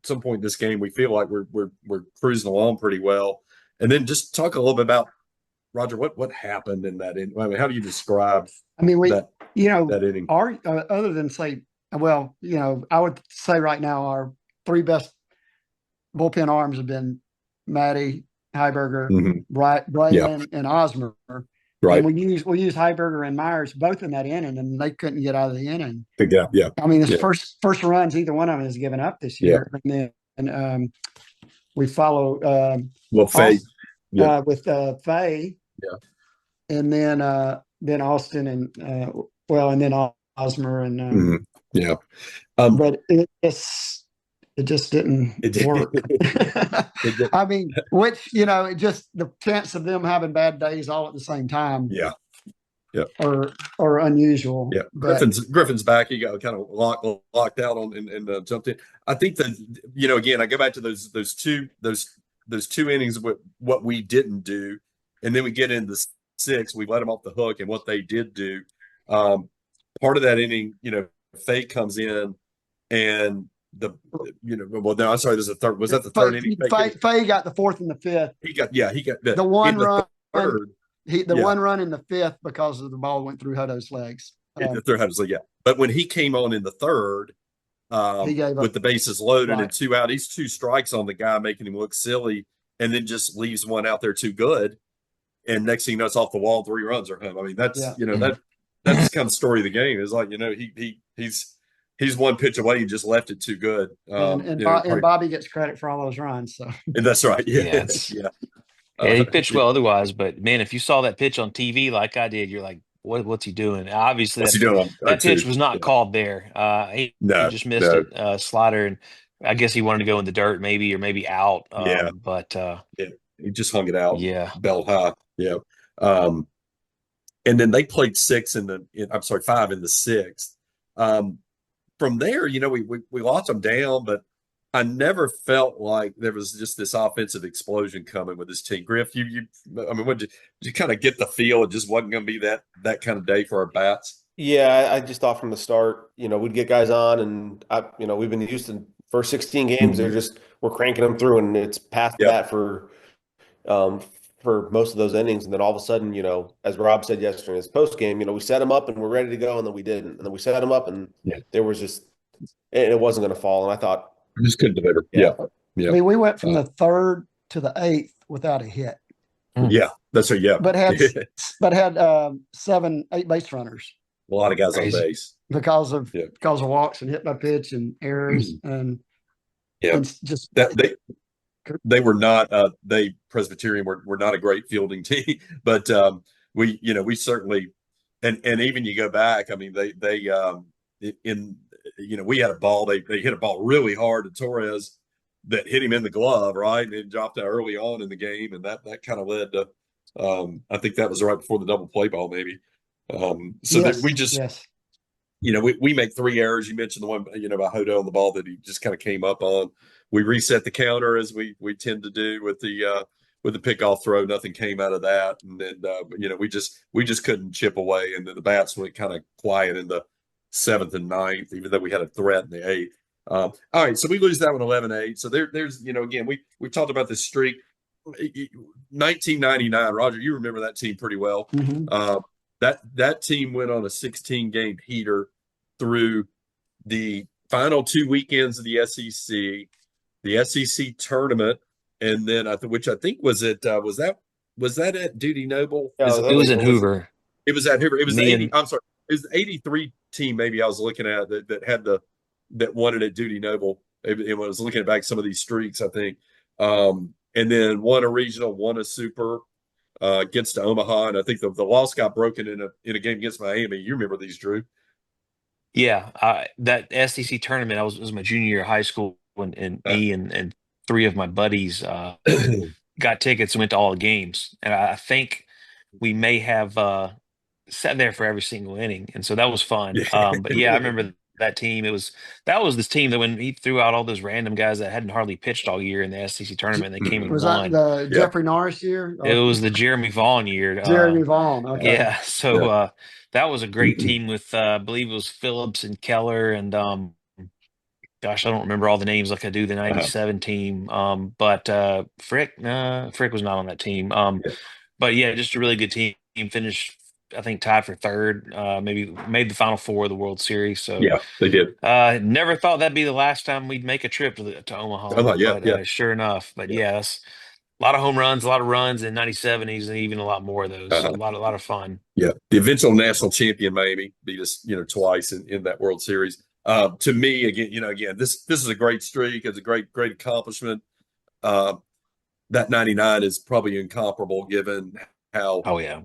some point in this game, we feel like we're cruising along pretty well. And then just talk a little bit about, Roger, what happened in that inning? I mean, how do you describe that inning? Other than say, well, I would say right now our 3 best bullpen arms have been Matty, Heiberger, Brayman, and Osmer. Right. And we use Heiberger and Myers both in that inning, and they couldn't get out of the inning. Yeah. I mean, it's first runs either one of them has given up this year. And then we follow Faye. With Faye. Yeah. And then Austin and then Osmer and but it just didn't work. I mean, which it just the chance of them having bad days all at the same time. Yeah. Are unusual. Yeah. But Griffin's back. He got kind of locked out on and jumped in. I think that again, I go back to those two innings of what we didn't do, and then we get into the 6. We let them off the hook, and what they did do. Part of that inning, Faye comes in, and I'm sorry, there's a third. Was that the third inning? Faye got the 4th and the 5th. He got the one run. Third. One run in the 5th because of the ball went through Hutto's legs. But when he came on in the 3rd, he gave up with the bases loaded and 2 out, he's 2 strikes on the guy, making him look silly, and then just leaves one out there too good. And next thing you know, it's off the wall. 3 runs are home. I mean, that's that's kind of the story of the game. Is like he's 1 pitch away. He just left it too good. And Bobby gets credit for all those runs. So that's right. Yeah. He pitched well otherwise, but man, if you saw that pitch on TV like I did, you're like, what's he doing? Obviously, that pitch was not called there. He just missed it, slider, and I guess he wanted to go in the dirt, maybe out. But he just hung it out. Yeah, belt high. Yeah. And then they played 5 in the 6th. From there, we lost them down, but I never felt like there was just this offensive explosion coming with this team. Griff, I mean, did you kind of get the feel it just wasn't going to be that kind of day for our bats? Yeah, I just thought from the start, we'd get guys on, and we've been used to first 16 games. We're cranking them through, and it's past Yep. that for most of those innings. And then all of a sudden, as Rob said yesterday in his post game, we set them up and we're ready to go, and then we didn't. And then we set them up, and there was just, it wasn't going to fall. And I thought, just couldn't deliver. Yeah. I mean, we went from the third to the eighth without a hit. Yeah, that's right. Yeah, but had 8 base runners. A lot of guys on base because of walks and hit by pitch and errors and just that they were not Presbyterian were not a great fielding team, but we certainly and even you go back, I mean they we had a ball they hit a ball really hard to Torres that hit him in the glove, right, and it dropped out early on in the game, and that kind of led to I think that was right before the double play ball maybe. We just we make 3 errors. You mentioned the one by Hodo on the ball that he just kind of came up on. We reset the counter as we tend to do with the pickoff throw. Nothing came out of that, and then we just couldn't chip away, and then the bats went kind of quiet in the 7th and 9th, even though we had a threat in the 8th. All right, so we lose that one 11-8. So there's again we talked about this streak. 1999, Roger, you remember that team pretty well. Mm-hmm. That team went on a 16-game heater through the final 2 weekends of the SEC tournament, and then which I think was at was that at Duty Noble? It was in Hoover. It was at Hoover. It was the 80. I'm sorry, it was the 83 team. Maybe I was looking at that won it at Duty Noble. It was looking back some of these streaks, I think, and then won a regional, won a super. Gets to Omaha, and I think the loss got broken in a game against Miami. You remember these, Drew? Yeah, that SEC tournament. It was my junior year of high school, and me and 3 of my buddies got tickets and went to all the games. And I think we may have sat there for every single inning, and so that was fun. But yeah, I remember that team. That was this team that when he threw out all those random guys that hadn't hardly pitched all year in the SEC tournament, they came and was won. that the Jeffrey Norris year? It was the Jeremy Vaughn year. Jeremy Vaughn. Okay. Yeah, so that was a great team with I believe it was Phillips and Keller and gosh, I don't remember all the names like I do the '97 team. But Frick was not on that team. But yeah, just a really good team. Finished, I think, tied for 3rd. Maybe made the Final Four of the World Series. So yeah, they did. Never thought that'd be the last time we'd make a trip to Omaha. But sure enough. But yes, a lot of home runs, a lot of runs in '97, and even a lot more of those. So a lot of fun. Yeah, the eventual national champion Miami beat us, twice in that World Series. To me, again, this is a great streak. It's a great accomplishment. That 99 is probably incomparable given how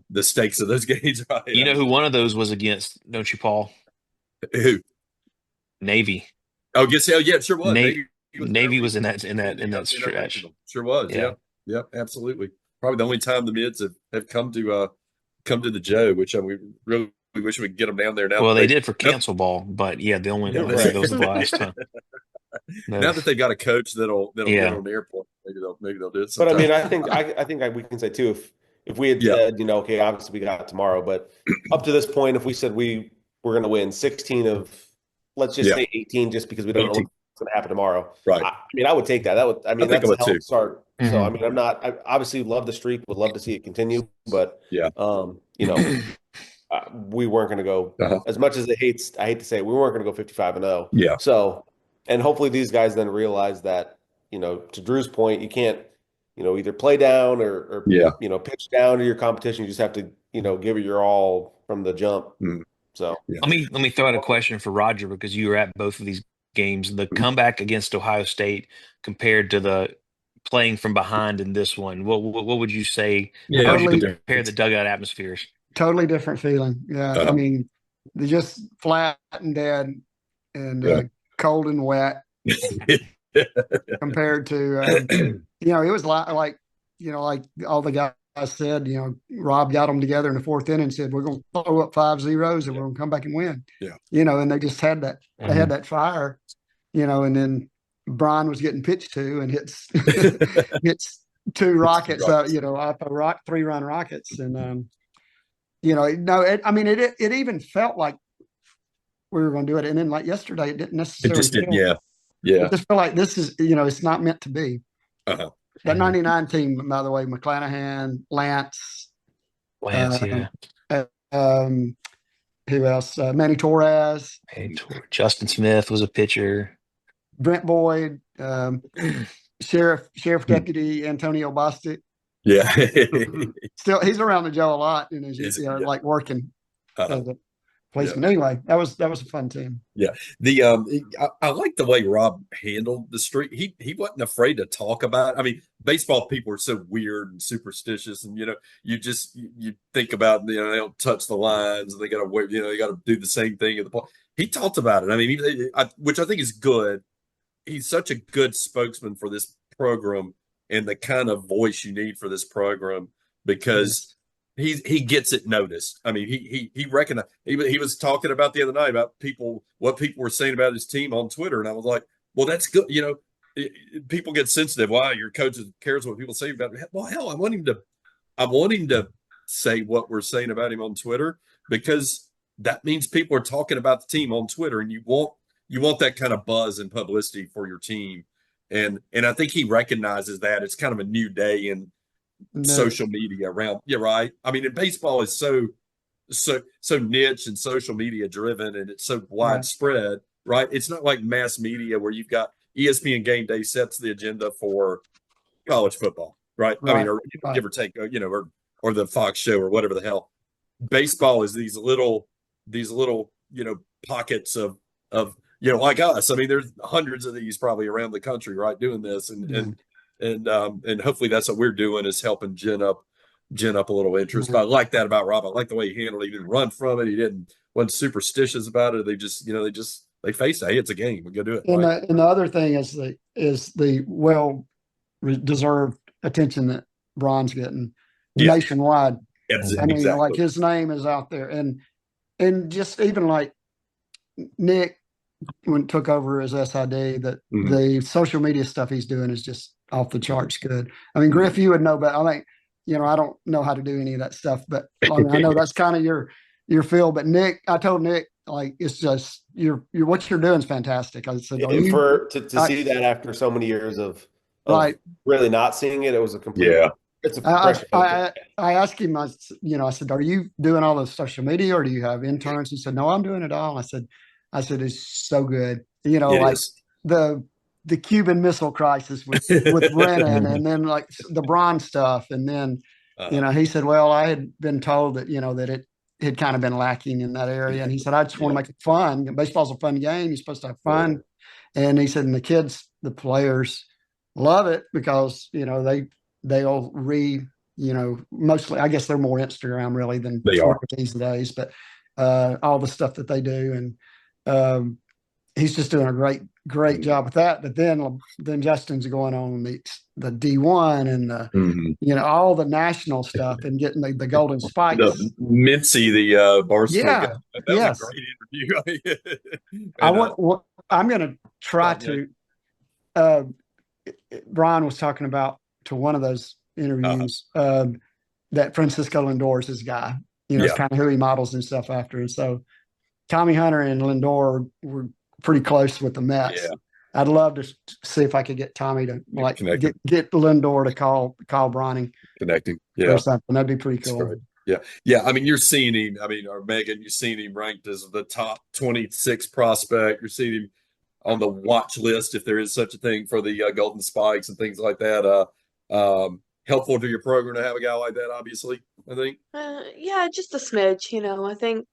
the stakes of those games are. You know who one of those was against, don't you, Paul? Who? Navy. Oh, yes, yeah, it sure was. Navy was in that stretch. Sure was. Yeah, absolutely. Probably the only time the Mids have come to the Joe, which we really wish we could get them down there now. Well, they did for cancel ball, but yeah, the only that was the last time. Now that they've got a coach that'll get on the airport, maybe they'll do it sometime. But I mean, I think we can say too, if we had said, okay, obviously we got it tomorrow, but up to this point, if we said we were going to win 16 of, let's just say 18, just because we don't know what's going to happen tomorrow. Right. I mean, I would take that. That's a hell of a start. Mm-hmm. So, I mean, I obviously love the streak, would love to see it continue, but we weren't going to go as much as I hate to say it, we weren't going to go 55-0. Yeah. So, and hopefully these guys then realize that, to Drew's point, you can't, either play down or pitch down to your competition. You just have to, give it your all from the jump. Mm. So let me throw out a question for Roger, because you were at both of these games. The comeback against Ohio State compared to the playing from behind in this one, what would you say? Yeah, how would you compare the dugout atmospheres? Totally different feeling. Yeah, I mean, they're just flat and dead and cold and wet compared to it was like all the guys said, Rob got them together in the 4th inning and said, we're going to throw up 5 zeros and we're going to come back and win. Yeah. And they just had that, they had that fire, and then, Brian was getting pitched to and hits hits two rockets, off a 3-run rockets, and I mean, it even felt like we were going to do it, and then like yesterday, it didn't It necessarily just did, feel. yeah. I just feel like this is, it's not meant to be. Uh-huh. That 99 team, by the way, McClanahan, Lance, Yeah. who else? Manny Torres, Justin Smith was a pitcher. Brent Boyd, Sheriff Deputy Antonio Bostic. Yeah. Still, he's around the Joe a lot, and is like working as a policeman. Anyway, that was a fun team. Yeah. I like the way Rob handled the street. He wasn't afraid to talk about it. I mean, baseball people are so weird and superstitious, and you think about, they don't touch the lines, and they got to wait, they got to do the same thing at the ball. He talked about it. I mean, which I think is good. He's such a good spokesman for this program and the kind of voice you need for this program, because he gets it noticed. I mean, he recognized. He was talking about the other night about what people were saying about his team on Twitter, and I was like, well, that's good. People get sensitive. Why your coach cares what people say about him? Well, hell, I want him to say what we're saying about him on Twitter, because that means people are talking about the team on Twitter, and you want that kind of buzz and publicity for your team. And I think he recognizes that it's kind of a new day in social media around. Yeah, right. I mean, and baseball is so niche and social media driven, and it's so widespread, right? It's not like mass media where you've got ESPN Game Day sets the agenda for college football, right? I mean, or give or take, or the Fox show or whatever the hell. Baseball is these little pockets of like us. I mean, there's hundreds of these probably around the country, right, doing this, and hopefully that's what we're doing, is helping gin up a little interest. But I like that about Rob. I like the way he handled it. He didn't run from it. Wasn't superstitious about it. They just they face it. Hey, it's a game. We go do it. And, and the other thing is the well-deserved attention that Bron's getting nationwide. I mean, like his name is out there, and just even like Nick, when it took over as SID, that the social media stuff he's doing is just off the charts good. I mean, Griff, you would know, but I think, I don't know how to do any of that stuff, but I know that's kind of your field. But Nick, I told Nick, like, it's just what you're doing is fantastic. I said, to see that after so many years of really not seeing it, it was a complete. It's I asked him, I said, are you doing all the social media, or do you have interns? He said, no, I'm doing it all. I said, it's so good. Like the Cuban Missile Crisis with Brennan, and then like the Bron stuff. And then, he said, well, I had been told that, that it had kind of been lacking in that area. And he said, I just want to make it fun. Baseball's a fun game. You're supposed to have fun. And he said, and the kids, the players love it because, they'll mostly, I guess they're more Instagram really than Twitter these days, but all the stuff that they do. And he's just doing a great job with that. But then Justin's going on the D1 and all the national stuff and getting the golden spikes. The Mincy, the Barstool guy. That was a great interview. I'm going to try to. Brian was talking about to one of those interviews that Francisco Lindor is his guy. It's kind of who he models and stuff after. And so Tommy Hunter and Lindor were pretty close with the Mets. Yeah. I'd love to see if I could get Tommy to get Lindor to call Bronny. Connecting. Or something. That'd be pretty cool. Yeah. Yeah. I mean, you're seeing him. I mean, or Meghan, you're seeing him ranked as the top 26 prospect. You're seeing him on the watch list, if there is such a thing, for the Golden Spikes and things like that. Helpful to your program to have a guy like that, obviously, I think. Yeah, just a smidge, I think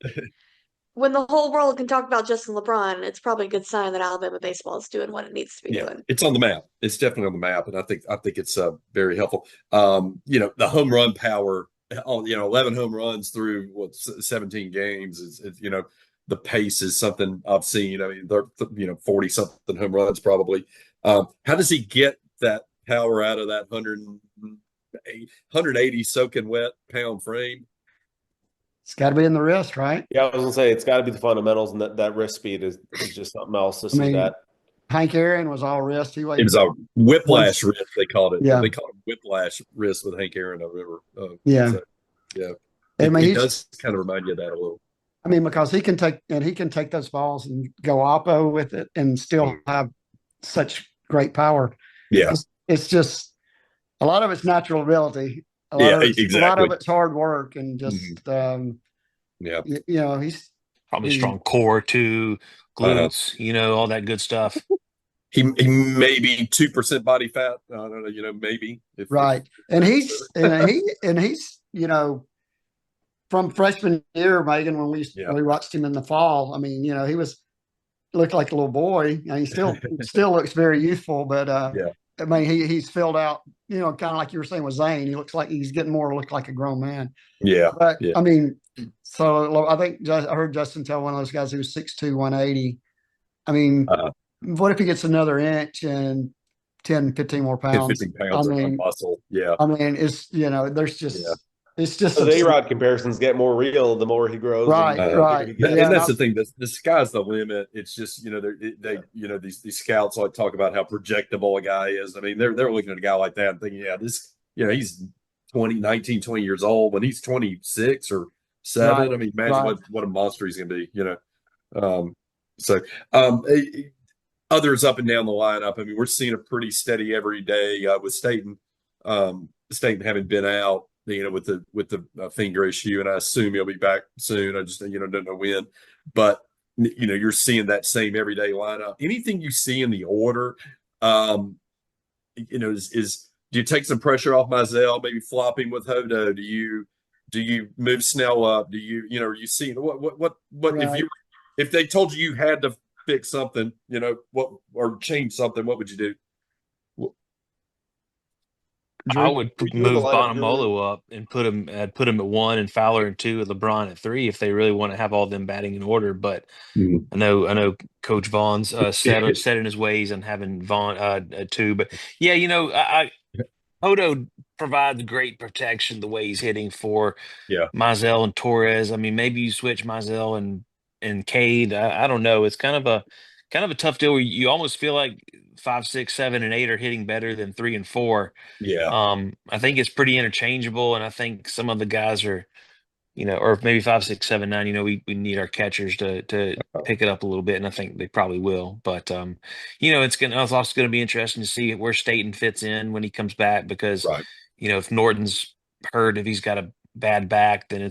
when the whole world can talk about Justin LeBron, it's probably a good sign that Alabama baseball is doing what it needs to be doing. It's on the map. It's definitely on the map, and I think it's very helpful. The home run power, 11 home runs through 17 games is the pace is something I've seen. I mean, they're 40 something home runs probably. How does he get that power out of that 180 soaking wet pound frame? It's got to be in the wrist, right? Yeah, I was gonna say it's got to be the fundamentals, and that wrist speed is just something else. To see that Hank Aaron was all wrist. He It weighed was a whiplash one. wrist, they called it. Yeah. They called it whiplash wrist with Hank Aaron, I remember. Yeah. So, yeah. I mean, It does kind of remind you of that a little. I mean, because he can take those balls and go oppo with it and still have such great power. Yeah. It's just a lot of it's natural ability. A Yeah, lot of exactly. it's hard work and just Yeah. you know, he's Probably strong core too, glutes, all that good stuff. He may be 2% body fat. I don't know, maybe. Right. And he's from freshman year, Megan, when we watched him in the fall. I mean, he looked like a little boy, and he still looks very youthful. But I mean, he's filled out. Kind of like you were saying with Zane. He looks like he's getting more to look like a grown man. Yeah. But I mean, so I think I heard Justin tell one of those guys who was 6'2", 180. I mean, what if he gets another inch and 10, 15 more pounds? 15 pounds of muscle. Yeah. I mean, it's there's just. Yeah. It's just the A-Rod comparisons get more real the more he grows. Right, right. And that's the thing. The sky's the limit. It's just they these scouts like talk about how projectable a guy is. I mean, they're looking at a guy like that and thinking, he's 19, 20 years old. When he's 26 or 7, right, I mean, imagine what a monster he's going to be. Others up and down the lineup. I mean, we're seeing a pretty steady every day with Staten. Staten having been out, with the finger issue, and I assume he'll be back soon. I just don't know when, but you're seeing that same everyday lineup. Anything you see in the order, is do you take some pressure off Mizell, maybe flop him with Hodo? Do you move Snell up? Do you are you seeing what right, if they told you had to fix something, or change something, what would you do? I would move Bonamolo up and put him at 1 and Fowler at 2 and LeBron at 3 if they really want to have all them batting in order. But I know Coach Vaughn's set in his ways on having Vaughn at 2. But yeah, Hodo provides great protection the way he's hitting for Mizell and Torres. I mean, maybe you switch Mizell and Cade. I don't know. It's kind of a tough deal where you almost feel like 5, 6, 7, and 8 are hitting better than 3 and 4. Yeah. I think it's pretty interchangeable, and I think some of the guys are, or maybe 5, 6, 7, 9. We need our catchers to pick it up a little bit, and I think they probably will. But it's also going to be interesting to see where Staten fits in when he comes back, because if Norton's hurt, if he's got a bad back, then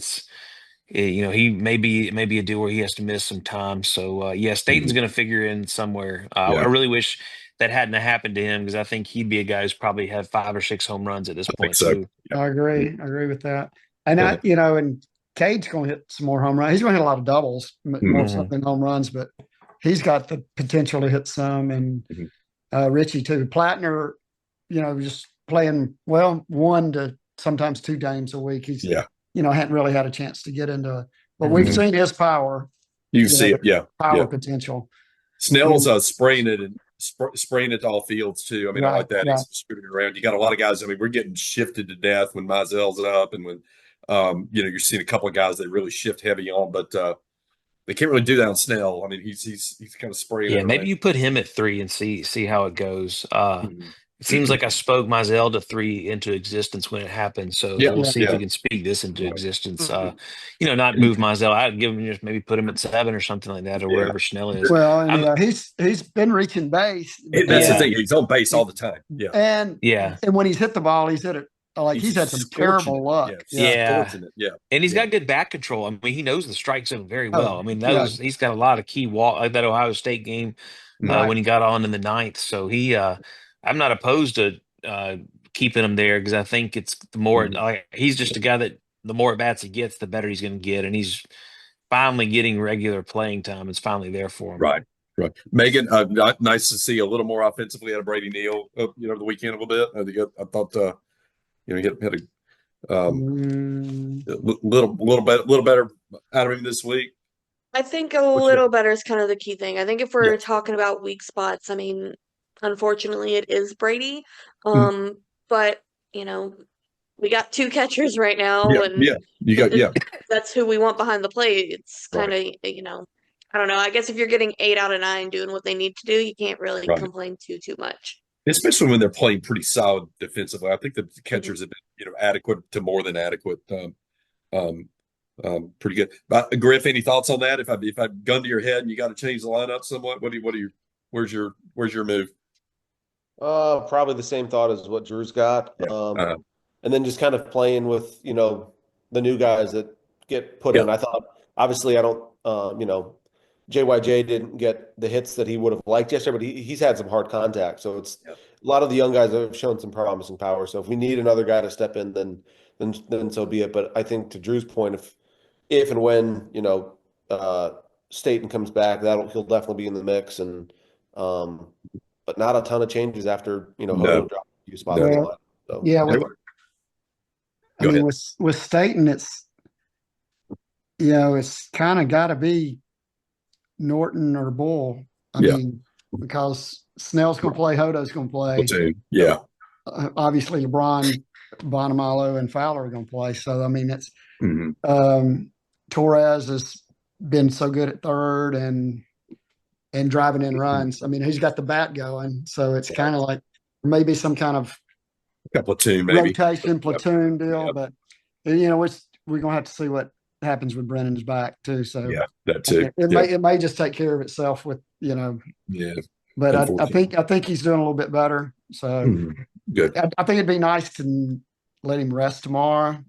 he may be a deal where he has to miss some time. So Staten's going to figure in somewhere. I really wish that hadn't happened to him, because I think he'd be a guy who's probably had 5 or 6 home runs at this point too. I agree with that. And and Cade's going to hit some more home runs. He's going to hit a lot of doubles, more so than home runs, but he's got the potential to hit some. And Richie too. Plattner, just playing 1 to sometimes 2 games a week. He's hadn't really had a chance to get into it, but we've seen his power. You see it, power potential. Snell's spraying it and spraying it to all fields too. I mean, I like that. He's distributing around. You got a lot of guys. I mean, we're getting shifted to death when Mizell's up, and when you're seeing a couple of guys that really shift heavy on, but they can't really do that on Snell. I mean, he's kind of spraying. Yeah, maybe you put him at 3 and see how it goes. It seems like I spoke Mizell to 3 into existence when it happened. So we'll see if we can speak this into existence. Not move Mizell. I'd give him maybe put him at 7 or something like that, or wherever Snell is. Well, and he's been reaching base. That's the thing. He's on base all the time. Yeah. And when he's hit the ball, he's hit it. He's had some terrible luck. Yeah. And he's got good back control. I mean, he knows the strike zone very well. I mean, he's got a lot of key like that Ohio State game when he got on in the 9th. So I'm not opposed to keeping him there, because I think it's the more he's just a guy that the more at bats he gets, the better he's going to get, and he's finally getting regular playing time. It's finally there for him. Right. Megan, nice to see a little more offensively out of Brady Neal. The weekend a little bit. I thought he had a little better out of him this week. I think a little better is kind of the key thing. I think if we're talking about weak spots, I mean, unfortunately, it is Brady. But we got 2 catchers right now, and you got that's who we want behind the plate. It's kind of I don't know. I guess if you're getting 8 out of 9 doing what they need to do, you can't really Right. complain too much. Especially when they're playing pretty solid defensively. I think the Mm-hmm. catchers have been, adequate to more than adequate. Pretty good. But Griff, any thoughts on that? If I gun to your head and you got to change the lineup somewhat, where's your move? Probably the same thought as what Drew's got. Yeah. And then just kind of playing with, the new guys that get put in. I thought, obviously, I don't, JYJ didn't get the hits that he would have liked yesterday, but he's had some hard contact. So it's a lot of the young guys have shown some promising power. So if we need another guy to step in, then so be it. But I think to Drew's point, if and when, Staten comes back, he'll definitely be in the mix. And but not a ton of changes after, Hodo dropped a few spots. No. So. Yeah, Go ahead. with Staten, it's it's kind of got to be Norton or Bull. I mean, because Snell's going to play, Hodo's going to play. Platoon. Yeah. Obviously, LeBron, Bonamalo, and Fowler are going to play. So I mean, it's Torres has been so good at third and driving in runs. I mean, he's got the bat going, so it's kind of like maybe some kind of Platoon, maybe rotation platoon deal. But we're gonna have to see what happens with Brennan's back too. So that too. It may just take care of itself with Yeah. But I think he's doing a little bit better. So good. I think it'd be nice to let him rest tomorrow.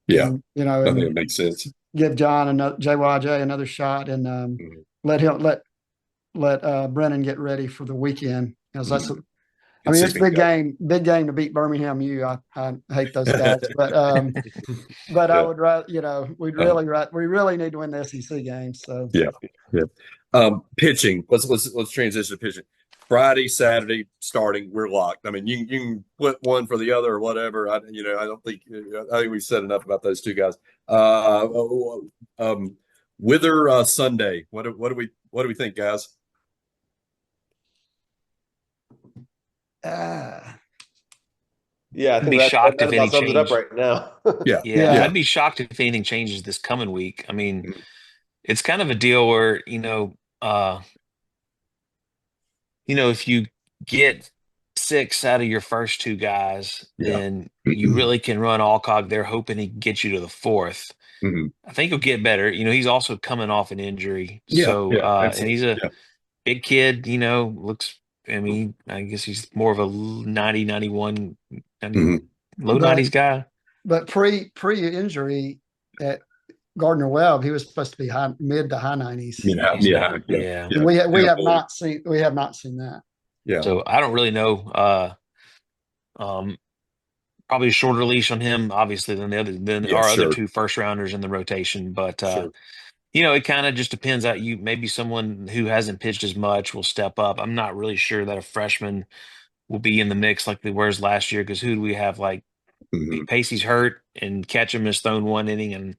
Yeah. And, I think it makes sense. Give John another JYJ another shot and let Brennan get ready for the weekend, because that's it's a big game to beat Birmingham U. I hate those guys, but I would rather, we really need to win the SEC game. So pitching. Let's transition to pitching. Friday, Saturday starting, we're locked. I mean, you can put one for the other or whatever. I don't think we've said enough about those two guys. Wither Sunday. What do we think, guys? I think be shocked that if about any sums it up change. right now. Yeah, I'd be shocked if anything changes this coming week. I mean, it's kind of a deal where if you get 6 out of your first 2 guys, then you really can run Alcock there, hoping he can get you to the 4th. I think he'll get better. He's also coming off an injury, and he's a big kid. Looks. I mean, I guess he's more of a 90, 91, 90, low 90s guy. But pre-injury at Gardner Webb, he was supposed to be mid to high 90s. Yeah. We have not seen that. Yeah. So I don't really know. Probably a shorter leash on him, obviously, than our other 2 first rounders in the rotation. But it kind of just depends on maybe someone who hasn't pitched as much will step up. I'm not really sure that a freshman will be in the mix like they were last year, because who do we have? Like Pacey's hurt and Ketchum has thrown 1 inning, and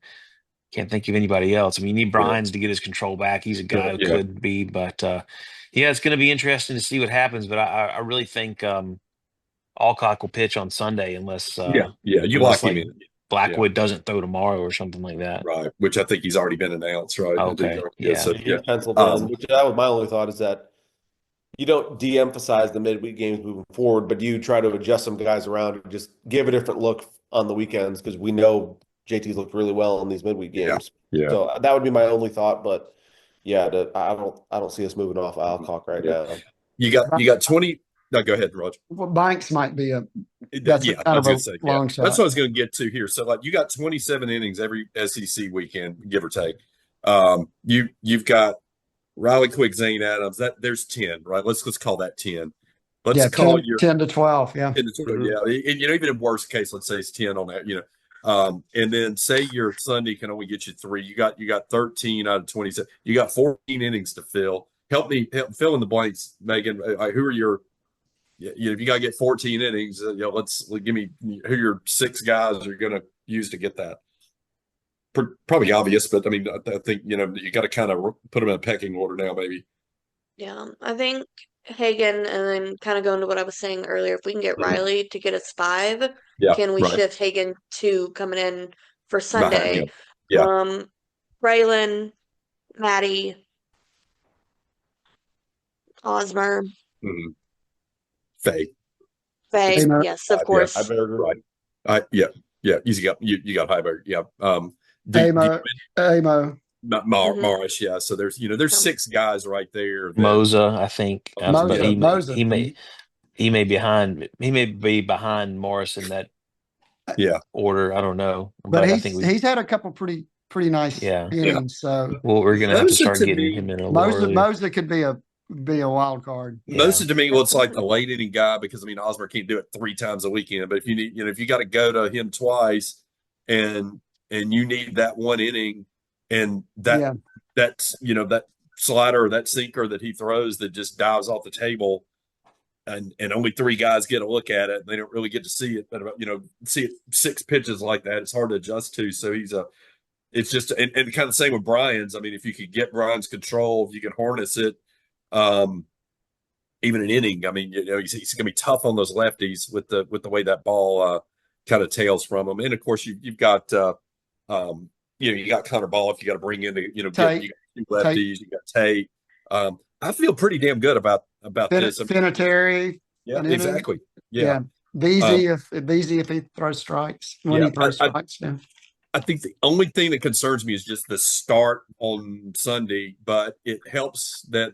can't think of anybody else. I mean, you need Brines to get his control back. He's a guy who could be, but it's going to be interesting to see what happens. But I really think Alcock will pitch on Sunday unless you lock him in. Blackwood doesn't throw tomorrow or something like that. Right, which I think he's already been announced, right? Okay. He's penciled in, which that was my only thought, is that you don't de-emphasize the midweek games moving forward, but you try to adjust some guys around and just give a different look on the weekends, because we know JT's looked really well in these midweek games. So that would be my only thought, but I don't see us moving off Alcock right now. You got 20. No, go ahead, Roger. Well, Banks might be long That's what I shot. was going to get to here. So, you got 27 innings every SEC weekend, give or take. You've got Riley Quick, Zane Adams. There's 10, right? Let's call that 10. Let's call 10 to 12. Yeah. 10 to 12, And, even in worst case, let's say it's 10 on that. And then say your Sunday can only get you 3. You got 13 out of 27. You got 14 innings to fill. Help fill in the blanks, Megan. Who are your if you got to get 14 innings, give me who your 6 guys are going to use to get that. Probably obvious, but I mean, I think, you got to kind of put them in a pecking order now, maybe. Yeah, I think Hagan, and then kind of going to what I was saying earlier, if we can get Riley to get us 5, can we shift Hagan to coming in for Sunday? Yeah. Braylon, Maddie, Hosmer, Mhm. Faye. Faye, Famer. yes, of Yeah, course. I better agree. Right. Yeah. You got Heiberg. Yeah. Amo, Amo, Morris. Yeah. So there's Um, 6 guys right there that. Moza, I think, but Mosa, Yeah. Mosa. he may be behind Morris in that Yeah. order. I don't know, But but I think he's had a couple pretty nice yeah. Yeah. innings. So Well, we're gonna have to Mosa start to getting me, him in a little Mosa earlier. Mosa could be a wild card. Yeah. looks like the late inning guy because Hosmer can't do it 3 times a weekend. But if you need, if you got to go to him twice, and you need that 1 inning, and Yeah. that's that slider or that sinker that he throws that just dives off the table, and only 3 guys get a look at it. They don't really get to see it, but see it 6 pitches like that, it's hard to adjust to. So it's just and kind of the same with Brian's. I mean, if you could get Brian's control, if you could harness it, even an inning. I mean, he's going to be tough on those lefties with the way that ball kind of tails from him. And of course, you've got you got Connor Ball if you got to bring in you got 2 lefties. You got Tate. I feel pretty damn good about this. Finitary. Yeah, exactly. Yeah. Beasy if he throws strikes. When he throws strikes. Yeah. I think the only thing that concerns me is just the start on Sunday, but it helps that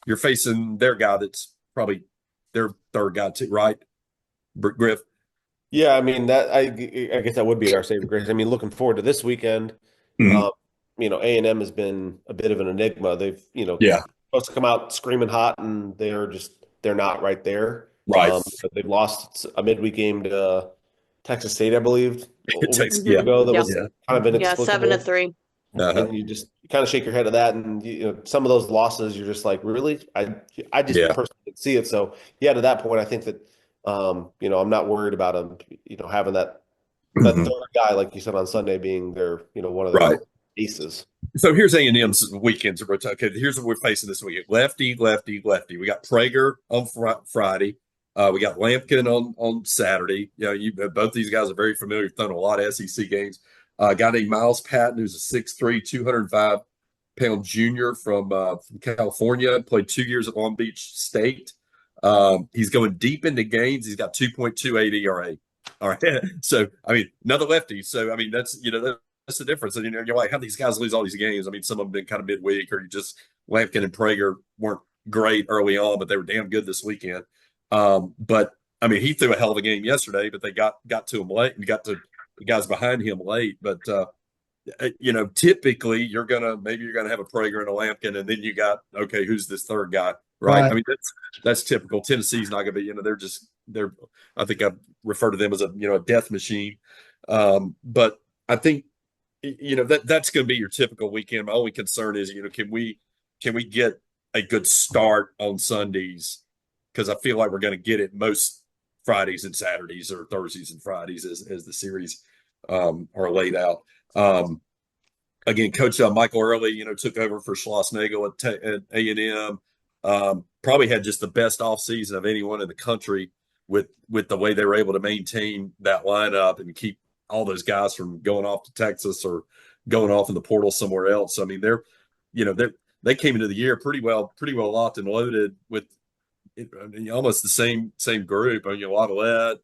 you're facing their guy that's probably their 3rd guy too, right? Griff. Yeah, I mean that I guess that would be our saving grace. I mean, looking forward to this weekend. Mhm. A&M has been a bit of an enigma. They've supposed to come out screaming hot, and they're not right there. Right. They've lost a midweek game to Texas State, I believe, a week Yeah. ago. That Yeah. was kind of inexplicable. 7-3. And you just kind of shake your head at that, and some of those losses, you're just like, really? I just personally didn't see it. So to that point, I think that I'm not worried about them, having that 3rd guy, like you said on Sunday, being their one of their aces. So here's A&M's weekends. Okay, here's what we're facing this weekend: lefty. We got Prager on Friday. We got Lampkin on Saturday. Both these guys are very familiar. Thrown a lot of SEC games. A guy named Miles Patton, who's a 6'3", 205-pound junior from California. Played 2 years at Long Beach State. He's going deep into games. He's got 2.28 ERA. All right. So, I mean, another lefty. So, I mean, that's the difference. And you're like, how do these guys lose all these games? I mean, some of them been kind of midweek, or you just Lampkin and Prager weren't great early on, but they were damn good this weekend. But I mean, he threw a hell of a game yesterday, but they got to him late and got to the guys behind him late. But typically you're gonna have a Prager and a Lampkin, and then you got who's this 3rd guy, right? I mean, that's typical. Tennessee's not gonna be, they're I think I refer to them as a death machine. But I think that's gonna be your typical weekend. My only concern is can we get a good start on Sundays, because I feel like we're going to get it most Fridays and Saturdays, or Thursdays and Fridays as the series are laid out. Again, Coach Michael Early, took over for Schlossnagel at A&M. Probably had just the best offseason of anyone in the country with the way they were able to maintain that lineup and keep all those guys from going off to Texas or going off in the portal somewhere else. I mean, they came into the year pretty well locked and loaded with almost the same group. I mean, Lavalette,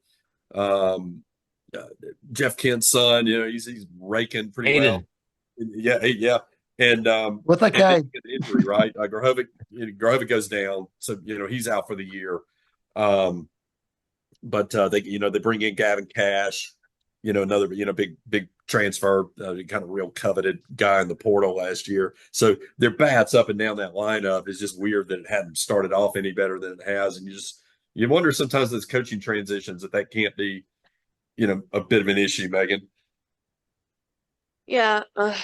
Jeff Kent's son, he's raking pretty well. Yeah. And with a K. Injury, right? Grohovic goes down, so he's out for the year. But they bring in Gavin Cash, another big transfer, kind of real coveted guy in the portal last year. So their bats up and down that lineup is just weird that it hadn't started off any better than it has, and you wonder sometimes those coaching transitions that can't be a bit of an issue, Megan. Yeah, I'm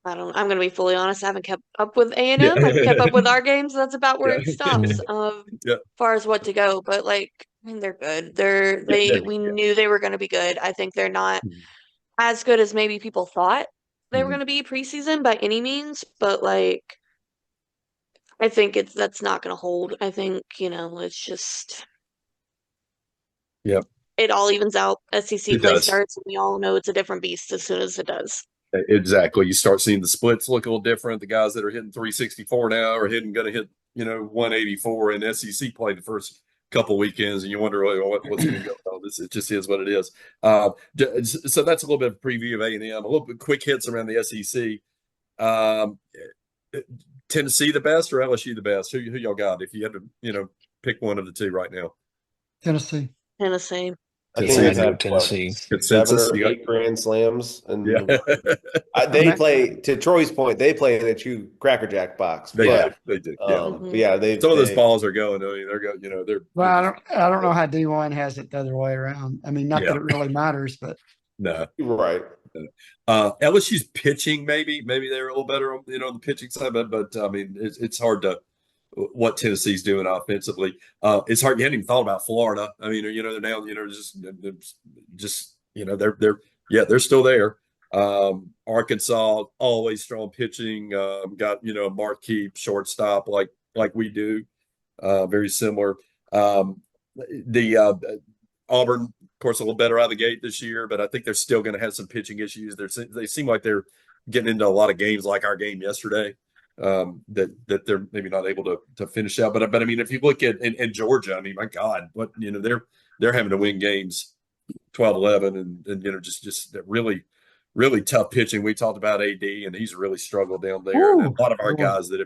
going to be fully honest. I haven't kept up with A&M. I haven't kept up with our games. That's about where it stops. As far as what to go, but I mean, they're good. We knew they were going to be good. I think they're not as good as maybe people thought they were going to be preseason by any means, but I think that's not going to hold. I think it's just it all evens out. SEC play starts, and we all know it's a different beast as soon as it does. Exactly. You start seeing the splits look a little different. The guys that are hitting 364 now are going to hit 184 in SEC play the first couple weekends, and you wonder what's going to go on. It just is what it is. So that's a little bit of preview of A&M. A little bit quick hits around the SEC. Tennessee the best or LSU the best? Who y'all got? If you had to, pick one of the two right now. Tennessee. Tennessee. I Tennessee. think Yeah, they I have go Tennessee. Consensus? 7 or 8 grand slams, and Yeah. they play. To Troy's point, they play in a true Cracker Jack box. They but, do. Yeah. but yeah, Some of those balls are going. I mean, they're going. They're. Well, I don't know how D1 has it the other way around. I mean, not that it really matters, but No. right. LSU's pitching, maybe they're a little better on the pitching side, but I mean, it's hard to what Tennessee's doing offensively. It's hard. You hadn't even thought about Florida. I mean, they're now, they're still there. Arkansas, always strong pitching. Got a marquee shortstop like we do. Very similar. Auburn, of course, a little better out of the gate this year, but I think they're still going to have some pitching issues. They seem like they're getting into a lot of games, like our game yesterday, that they're maybe not able to finish out. But I mean, if you look at in Georgia, I mean, my God, what they're having to win games 12-11, and just really, really tough pitching. We talked about AD, and he's really struggled down there. Ooh, and a lot of our guys that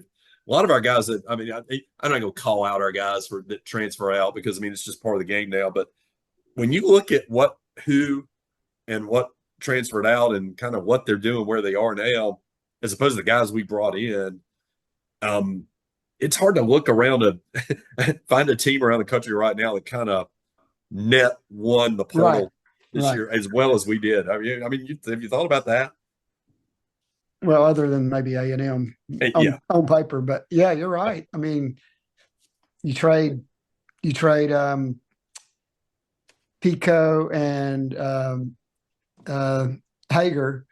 I mean, I'm not going to call out our guys that transfer out, because I mean, it's just part of the game now. But when you look at who and what transferred out and kind of what they're doing, where they are now, as opposed to the guys we brought in, it's hard to look around and find a team around the country right now that kind of net won the portal this year as well as we did. I mean, have you thought about that? well, other than maybe A&M on paper, but yeah, you're right. I mean, you trade Pico and Hager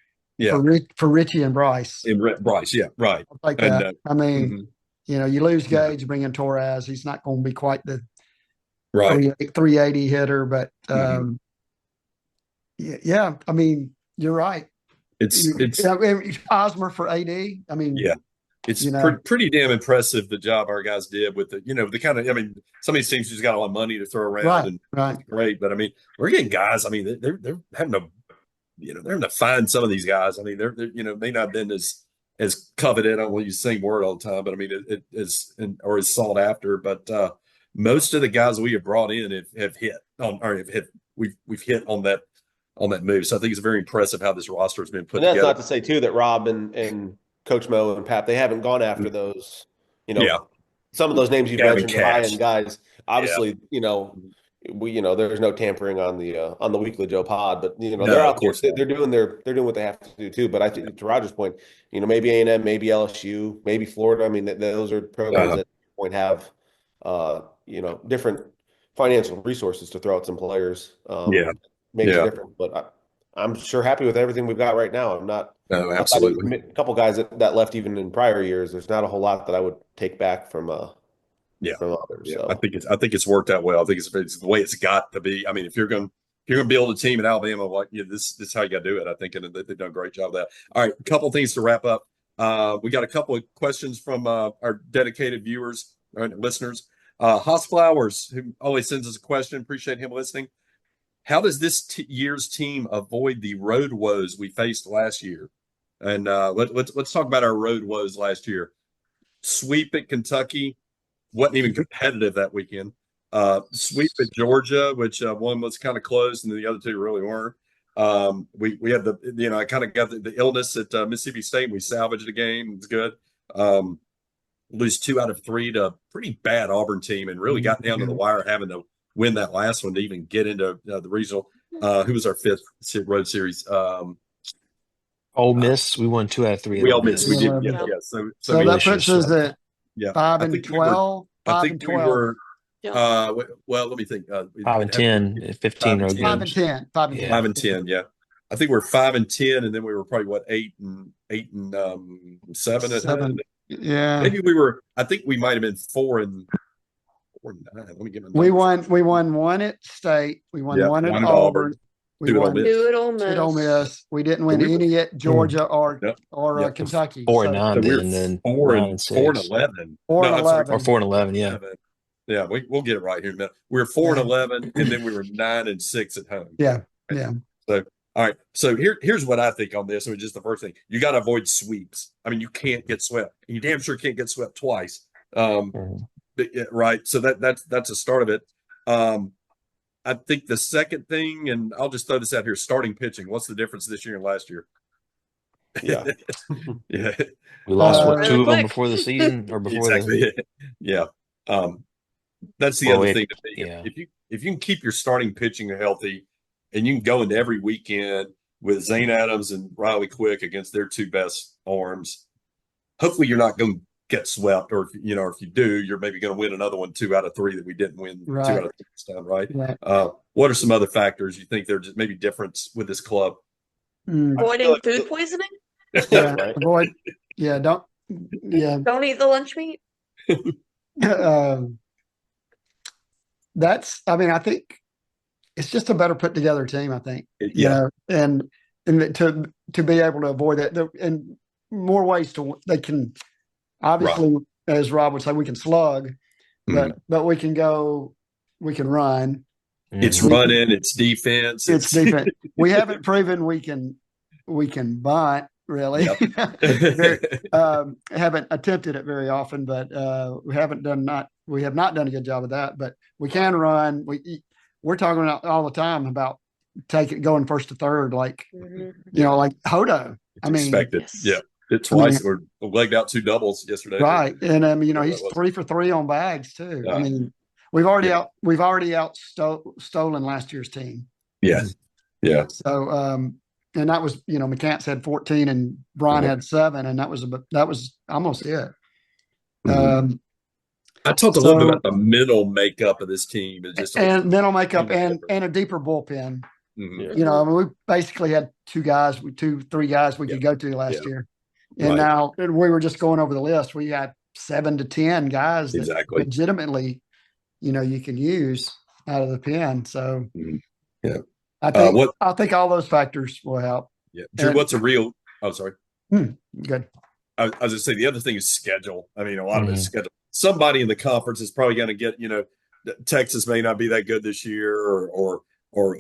for Richie and Bryce. Bryce, yeah, right. Like that. I mean, you lose Gage, bring in Torres. He's not going to be quite the 380 hitter, but yeah, I mean, you're right. It's Osmer for AD. I mean, yeah. It's pretty damn impressive the job our guys did with the kind of, I mean, some of these teams just got a lot of money to throw around, and it's great. But I mean, we're getting guys. I mean, they're having to, they're having to find some of these guys. I mean, they're may not have been as coveted. I don't want to use the same word all the time, but I mean, it is or is sought after. But most of the guys we have brought in have hit on, or we've hit on that move. So I think it's very impressive how this roster has been put together. And that's not to say too that Rob and Coach Mo and Pap, they haven't gone after those, some of those names you've mentioned, high-end guys. Obviously, there's no tampering on the Weekly Joe pod, but they're out there. They're doing what they have to do too. But I think, to Roger's point, maybe A&M, maybe LSU, maybe Florida. I mean, those are programs that point have different financial resources to throw out some players. Makes a difference. But I'm sure happy with everything we've got right now. I'm not. No, absolutely. A couple guys that left even in prior years. There's not a whole lot that I would take back from others. Yeah, so. I think it's worked out well. I think it's the way it's got to be. I mean, if you're going to build a team in Alabama, this is how you got to do it. I think, and they've done a great job of that. All right, a couple things to wrap up. We got a couple of questions from our dedicated viewers and listeners. Haas Flowers, who always sends us a question. Appreciate him listening. How does this year's team avoid the road woes we faced last year? And let's talk about our road woes last year. Sweep at Kentucky, wasn't even competitive that weekend. Sweep at Georgia, which one was kind of close, and the other two really weren't. We had I kind of got the illness at Mississippi State. We salvaged the game. It's good. Lose 2 out of 3 to a pretty bad Auburn team, and really got down to the wire, having to win that last one to even get into the regional. Who was our 5th road series? Ole Miss. We won 2 out of 3. We all missed. We did. Yeah. So that puts us at 5-12. I think we were. Well, let me think. 5-10, 15 road games. 5 and 10. 5 and 10. 5 and 10. Yeah, I think we're 5 and 10, and then we were probably 8 and 7. 7. Yeah. Maybe we were. I think we might have been 4 and 9. Let me get my. We won 1 at State. We won 1 at Auburn. We Two at Ole won Miss. Do it Ole two at Ole Miss. Miss. We didn't win We were- any at Georgia or Yep. Yep. Kentucky. 4-9 So we then, then were 9 and 4 and 6. 11. 4 and No, I'm sorry, 11. Or 4 and 11, yeah. 11. Yeah, we'll get it right here in a minute. We were 4 Yeah. and 11, and then we were 9 and 6 at home. Yeah. Yeah. So, all right. So here's what I think on this. I mean, just the first thing, you got to avoid sweeps. I mean, you can't get swept. You damn sure can't get swept twice. Mhm. Right. So that's a start of it. I think the second thing, and I'll just throw this out here: starting pitching. What's the difference this year and last year? Yeah. Yeah. We lost Really two of them quick. before the season or before Exactly. Yeah. That's the Well, other it- thing to me. yeah. If you can keep your starting pitching healthy, and you can go into every weekend with Zane Adams and Riley Quick against their two best arms, hopefully you're not going to get swept, or if you do, you're maybe going to win another one 2 out of 3 that we didn't win 2 Right. out of 3 this time, right? Right. What are some other factors you think there's maybe difference with this club? Mm, Avoiding like- food poisoning. yeah. Right. Avoid. Yeah. Don't. Yeah. Don't eat the lunch meat. That's. I mean, I think it's just a better put together team. I think. You Yeah. know, and to be able to avoid that, in more ways they can. Obviously, as Rob would say, we can slug, but we can go. We can run. It's Mhm. running, it's defense. It's defense. We haven't proven we can bunt really. Haven't attempted it very often, but we have not done a good job of that. But we can run. We're talking about all the time about going first to third, like Mhm. like Hodo. It's I mean, expected. Yes. Yeah. It's twice or legged out 2 doubles yesterday. right? And Yeah, he's that was- 3 for 3 on bags too. I Yeah. mean, we've already stolen last year's team. Yeah. Yeah. So, and that was, McCants had 14 and Brian had 7, and that was almost it. Mhm. I talked a little bit about the mental makeup of this team. It's just And mental makeup Different. and a deeper bullpen. Mhm. Yeah. I mean, we basically had 3 guys we could go to last Yeah. year. And Right. now we were just going over the list. We got 7 to 10 guys that Exactly. legitimately, you can use out of the pen. So Mhm. Yeah. I think what- all those factors will help. Yeah. Drew, And- what's a real sorry. Good. I was going to say the other thing is schedule. I mean, a lot of it's Mhm. schedule. Somebody in the conference is probably going to get, Texas may not be that good this year, or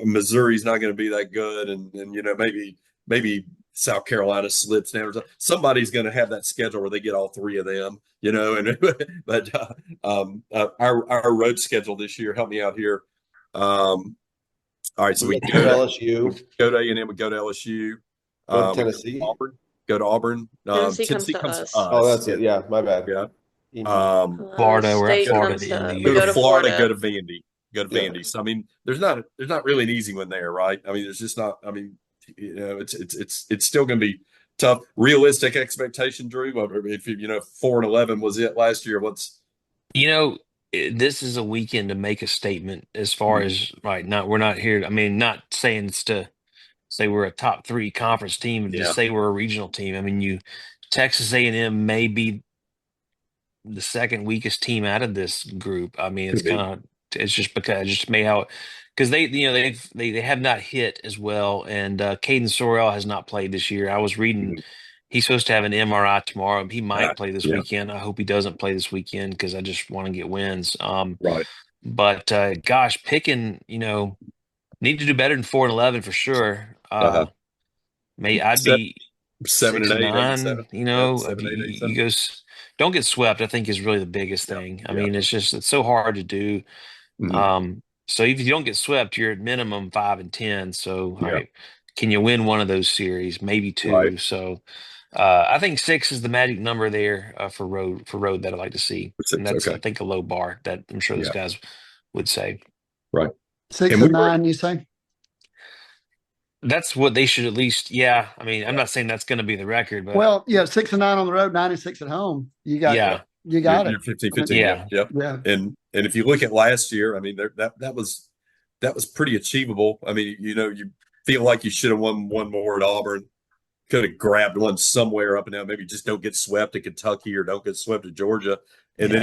Missouri's not going to be that good, and maybe South Carolina slips down or something. Somebody's going to have that schedule where they get all 3 of them, and but our road schedule this year, help me out here. All right, so we Go to LSU. go to A&M, we go to LSU, Go to Tennessee. Auburn, go to Auburn. Tennessee comes to us. Oh, that's it. Yeah, my bad. Yeah. Indy. Florida, we're at State Florida comes to end the we year. Go to Florida, go Florida. to Vandy, Yeah. So I mean, there's not really an easy one there, right? I mean, there's just not. I mean, it's still going to be tough. Realistic expectation, Drew. If 4 and 11 was it last year, This is a weekend to make a statement as far as we're not here. I mean, not saying it's to say we're a top 3 conference team and Yeah. just say we're a regional team. I mean, Texas A&M may be the second weakest team out of this group. I mean, it's Could be. it's just because they have not hit as well, and Caden Sorrell has not played this year. I was reading he's supposed to have an MRI tomorrow. He might play this Yeah. weekend. I hope he doesn't play this weekend because I just want to get wins. right? But gosh, picking, need to do better than 4 and 11 for sure. Uh-huh. I'd be 7 and 6 8, and 9. 7. Yeah, 7, 8, 8, 7. you guys don't get swept. I think is really the biggest thing. I Yeah. mean, it's so hard to do. Mhm. So if you don't get swept, you're at minimum 5 and 10. So all Yeah. right, can you win one of those series? Maybe 2. Right. So I think 6 is the magic number there for road that I'd like to see. 6, And that's okay. I think a low bar that I'm sure those Yeah. guys would say. 6 And and we were- 9, you say? That's what they should at least. Yeah, I mean, I'm not saying that's going to be the record, but Well, 6 and 9 on the road, 9 and 6 at home. You got Yeah. You got You're it. 15-15. Yeah. Yeah. Yeah. And if you look at last year, I mean, that was pretty achievable. I mean, you feel like you should have won one more at Auburn. Could have grabbed one somewhere up and down. Maybe just don't get swept at Kentucky or don't get swept at Georgia. And then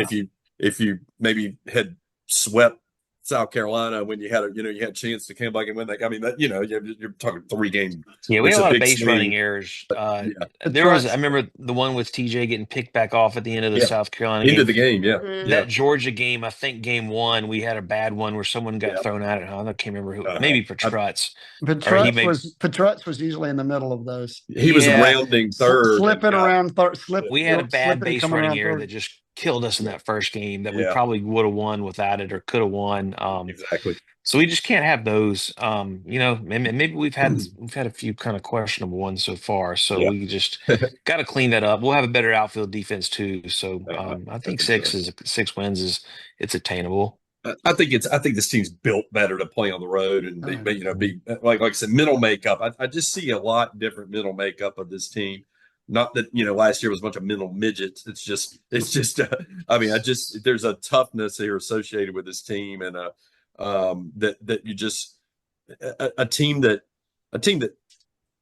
if you maybe had swept South Carolina when you had a chance to come back and win that. I mean, that you're talking 3 games. Yeah, we It's had a lot of big base running swing. errors. Yeah, I remember the one with TJ getting picked back off at the end of the yeah. South Carolina Into game. the game. Yeah, Mhm. yeah, That Georgia game, I think game 1, we had a bad one where someone got yeah. thrown out at home. I can't remember who, Uh, maybe I- Petrutz. Petrutz was usually in the middle of those. he was Yeah. rounding third, Slipping around third, We had a bad slipping and base coming running around error third. that just killed us in that first game that we Yeah. probably would have won without it or could have won. Exactly. So we just can't have those. And maybe we've had a few kind of questionable ones so far. So Yeah. we just got to clean that up. We'll have a better outfield defense too. So I think so. 6 wins it's attainable. I think this team's built better to play on the road and be like I said, mental makeup. I just see a lot different mental makeup of this team. Not that last year was a bunch of mental midgets. It's just there's a toughness here associated with this team, and that you just a team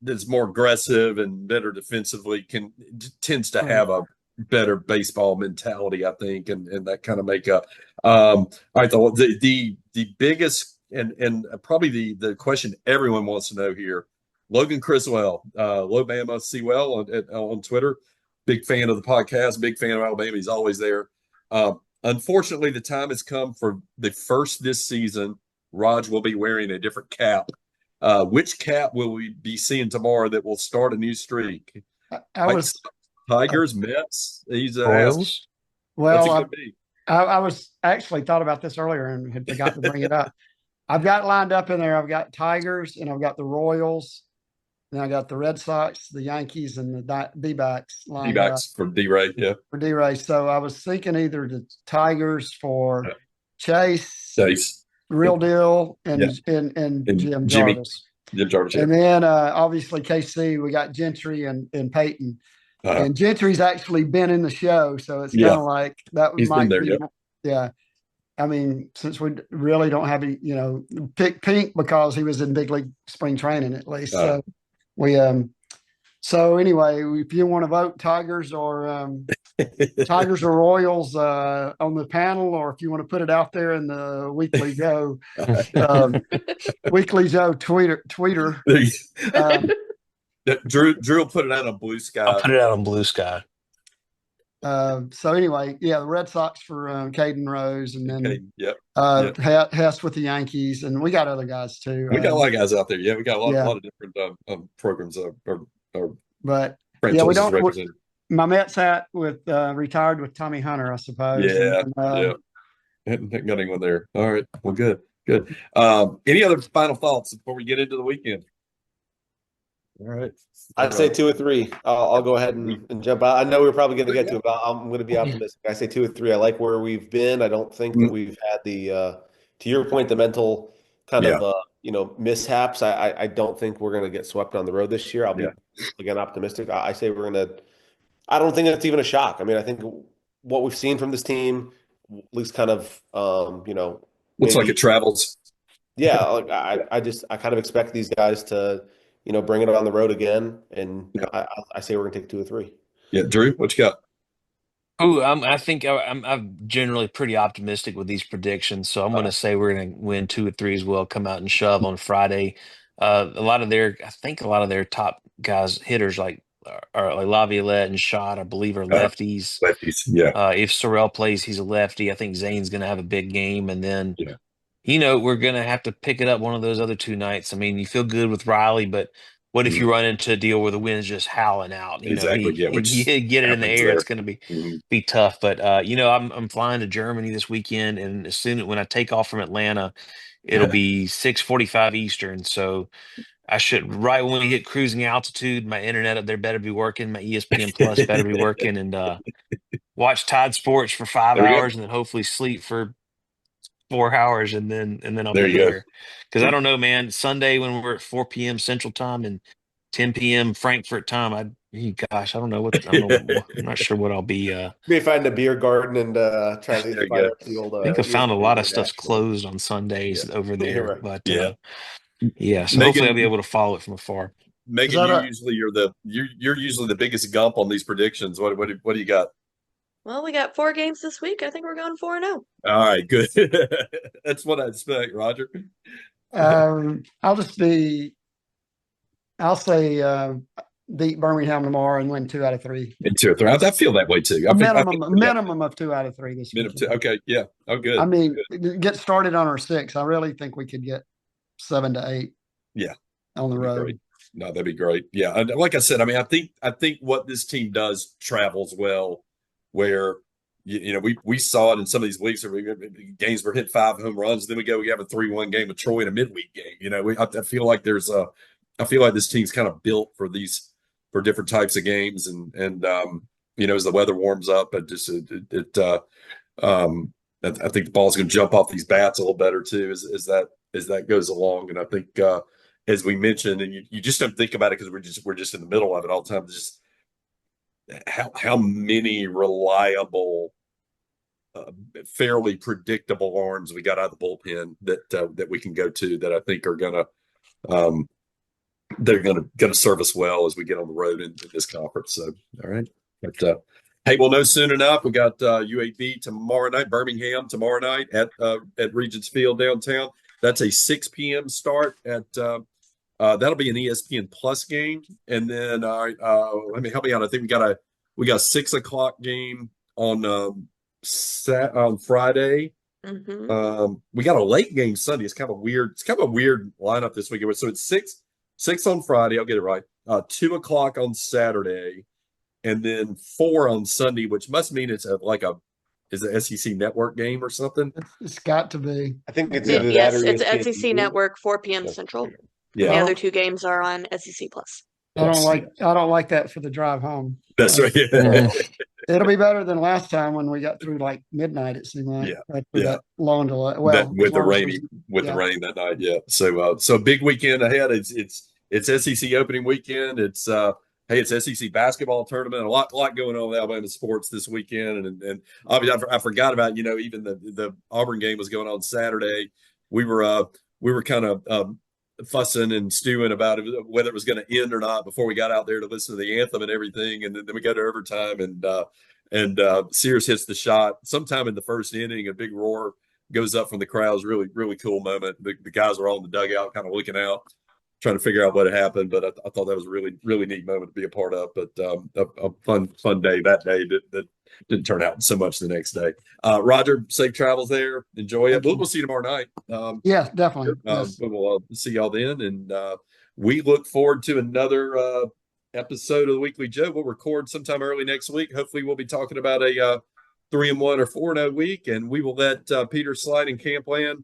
that's more aggressive and better defensively tends to have a better baseball mentality, I think, and that kind of makeup. I thought the biggest and probably the question everyone wants to know here, Logan Criswell, Lobama Sewell on Twitter, big fan of the podcast, big fan of Alabama. He's always there. Unfortunately, the time has come for the first this season. Raj will be wearing a different cap. Which cap will we be seeing tomorrow that will start a new streak? Tigers, Mets. He's Royals. What's it Well, gonna be? I was actually thought about this earlier and had forgot to bring it up. I've got lined up in there. I've got Tigers and I've got the Royals. And I got the Red Sox, the Yankees, and the D-backs lined up D-backs for D-Ray, yeah. for D-Ray. So I was thinking either the Tigers for Chase, Real Deal, and Jim Jimmy. Jarvis. Jim Jarvis, And then obviously KC, we got Gentry and Peyton. And Gentry's actually been in the show, so it's kind of like that He's might been there, be. Yeah. I mean, since we really don't have pick Pink because he was in big league spring training at least. So we so anyway, if you want to vote Tigers or Royals on the panel, or if you want to put it out there in the Weekly Joe tweeter. Drew will put it out on Blue Sky. I'll put it out on Blue Sky. So anyway, the Red Sox for Caden Rose, and then Hess with the Yankees, and we got other guys too. We got a lot of guys out there. Yeah, we got a lot of different programs but we don't. Represented. My Mets hat with retired with Tommy Hunter, I suppose. Hadn't got anyone there. All right, well, good. Any other final thoughts before we get into the weekend? All right. I'd say 2 or 3. I'll go ahead and jump out. I know we're probably going to get to it, but I'm going to be optimistic. I say 2 or 3. I like where we've been. I don't think that we've had the, to your point, the mental kind of, mishaps. I don't think we're going to get swept on the road this year. I'll be, again, optimistic. I say we're going to, I don't think that's even a shock. I mean, I think what we've seen from this team, at least kind of, looks like it travels. Yeah. Like I kind of expect these guys to, bring it on the road again, and I say we're gonna take 2 or 3. Yeah, Drew, what you got? Oh, I think I'm generally pretty optimistic with these predictions, so I'm going to say we're going to win 2 or 3 as well. Come out and shove on Friday. I think a lot of their top guys hitters like Laviolette and Schott, I believe, are lefties. Lefties, yeah. If Sorrell plays, he's a lefty. I think Zane's going to have a big game, and then. We're going to have to pick it up one of those other 2 nights. I mean, you feel good with Riley, but what if you run into a deal where the wind's just howling out? Exactly. You get it in the air, it's going to be tough. But I'm flying to Germany this weekend, and when I take off from Atlanta, it'll be 6:45 Eastern. So I should, right when we hit cruising altitude, my internet up there better be working, my ESPN Plus better be working, and watch Tide Sports for 5 hours, and then hopefully sleep for 4 hours, and then I'll be there. Because I don't know, man. Sunday when we're at 4 p.m. Central Time and 10 p.m. Frankfurt time, I don't know what. I'm not sure what I'll be. Maybe find a beer garden and try to fire up the old. I think I found a lot of stuff's closed on Sundays over there, right. but so Megan, hopefully I'll be able to follow it from afar. Megan, you're usually the biggest gump on these predictions. What do you got? Well, we got 4 games this week. I think we're going 4-0. All right, good. That's what I expect, Roger. I'll say beat Birmingham tomorrow and win 2 out of 3. And 2 or 3. I feel that way too. Minimum of 2 out of 3 this week. Okay, yeah. Oh, good. I mean, get started on our 6. I really think we could get 7 to 8. Yeah, on the road. Great. No, that'd be great. Yeah, and like I said, I mean, I think what this team does travels well. Where we saw it in some of these weeks where games were hit 5 home runs, then we have a 3-1 game with Troy in a midweek game. I feel like this team's kind of built for different types of games, and as the weather warms up, I think the ball's going to jump off these bats a little better too as that goes along. And I think as we mentioned, and you just don't think about it because we're just in the middle of it all the time. Just how many reliable, fairly predictable arms we got out of the bullpen that we can go to that I think are gonna serve us well as we get on the road in this conference. So all right, but hey, we'll know soon enough. We got UAB tomorrow night, Birmingham tomorrow night at Regents Field downtown. That's a 6 p.m. start at. That'll be an ESPN Plus game, and then let me help me out. I think we got a 6:00 game on Friday. Mm-hmm. We got a late game Sunday. It's kind of a weird lineup this week. So it's 6 on Friday. I'll get it right. 2:00 on Saturday, and then 4 on Sunday, which must mean it's is an SEC network game or something. It's got to be. I think it's it's SEC Network, 4 p.m. Central. Yeah. The other 2 games are on SEC Plus. I don't like that for the drive home. That's right. Yeah. It'll be better than last time when we got through like midnight. It seemed like that long delay. Well, with the rain that night. Yeah. So big weekend ahead. It's SEC opening weekend. It's SEC basketball tournament. A lot going on with Alabama sports this weekend. And obviously I forgot about even the Auburn game was going on Saturday. We were kind of fussing and stewing about whether it was going to end or not before we got out there to listen to the anthem and everything, and then we go to overtime and Sears hits the shot sometime in the first inning. A big roar goes up from the crowd. It was really, really cool moment. The guys were all in the dugout kind of looking out, trying to figure out what had happened, but I thought that was a really, really neat moment to be a part of. But a fun day that day that didn't turn out so much the next day. Roger, safe travels there. Enjoy it. We'll see you tomorrow night. Yeah, definitely. Yes. We'll see y'all then. And we look forward to another episode of the Weekly Joe. We'll record sometime early next week. Hopefully we'll be talking about a 3-1 or 4-0 week, and we will let Peter Slide and Campland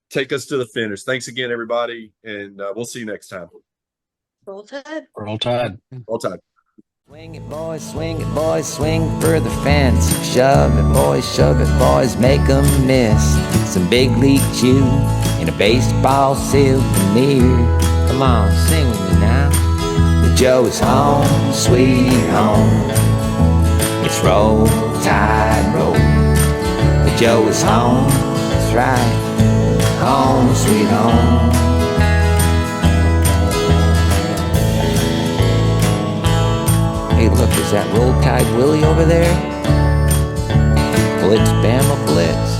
take us to the finish. Thanks again, everybody, and we'll see you next time. Roll Tide. Roll Tide. Roll Tide. Swing it, boys, swing for the fence. Shove it, boys, make 'em miss. Some big league chew in a baseball souvenir. Come on, sing with me now. The Joe is home, sweet home. It's roll, tide, roll. The Joe is home, that's right. Home, sweet home. Hey, look, is that Roll Tide Willie over there? Well, it's Bama Blitz.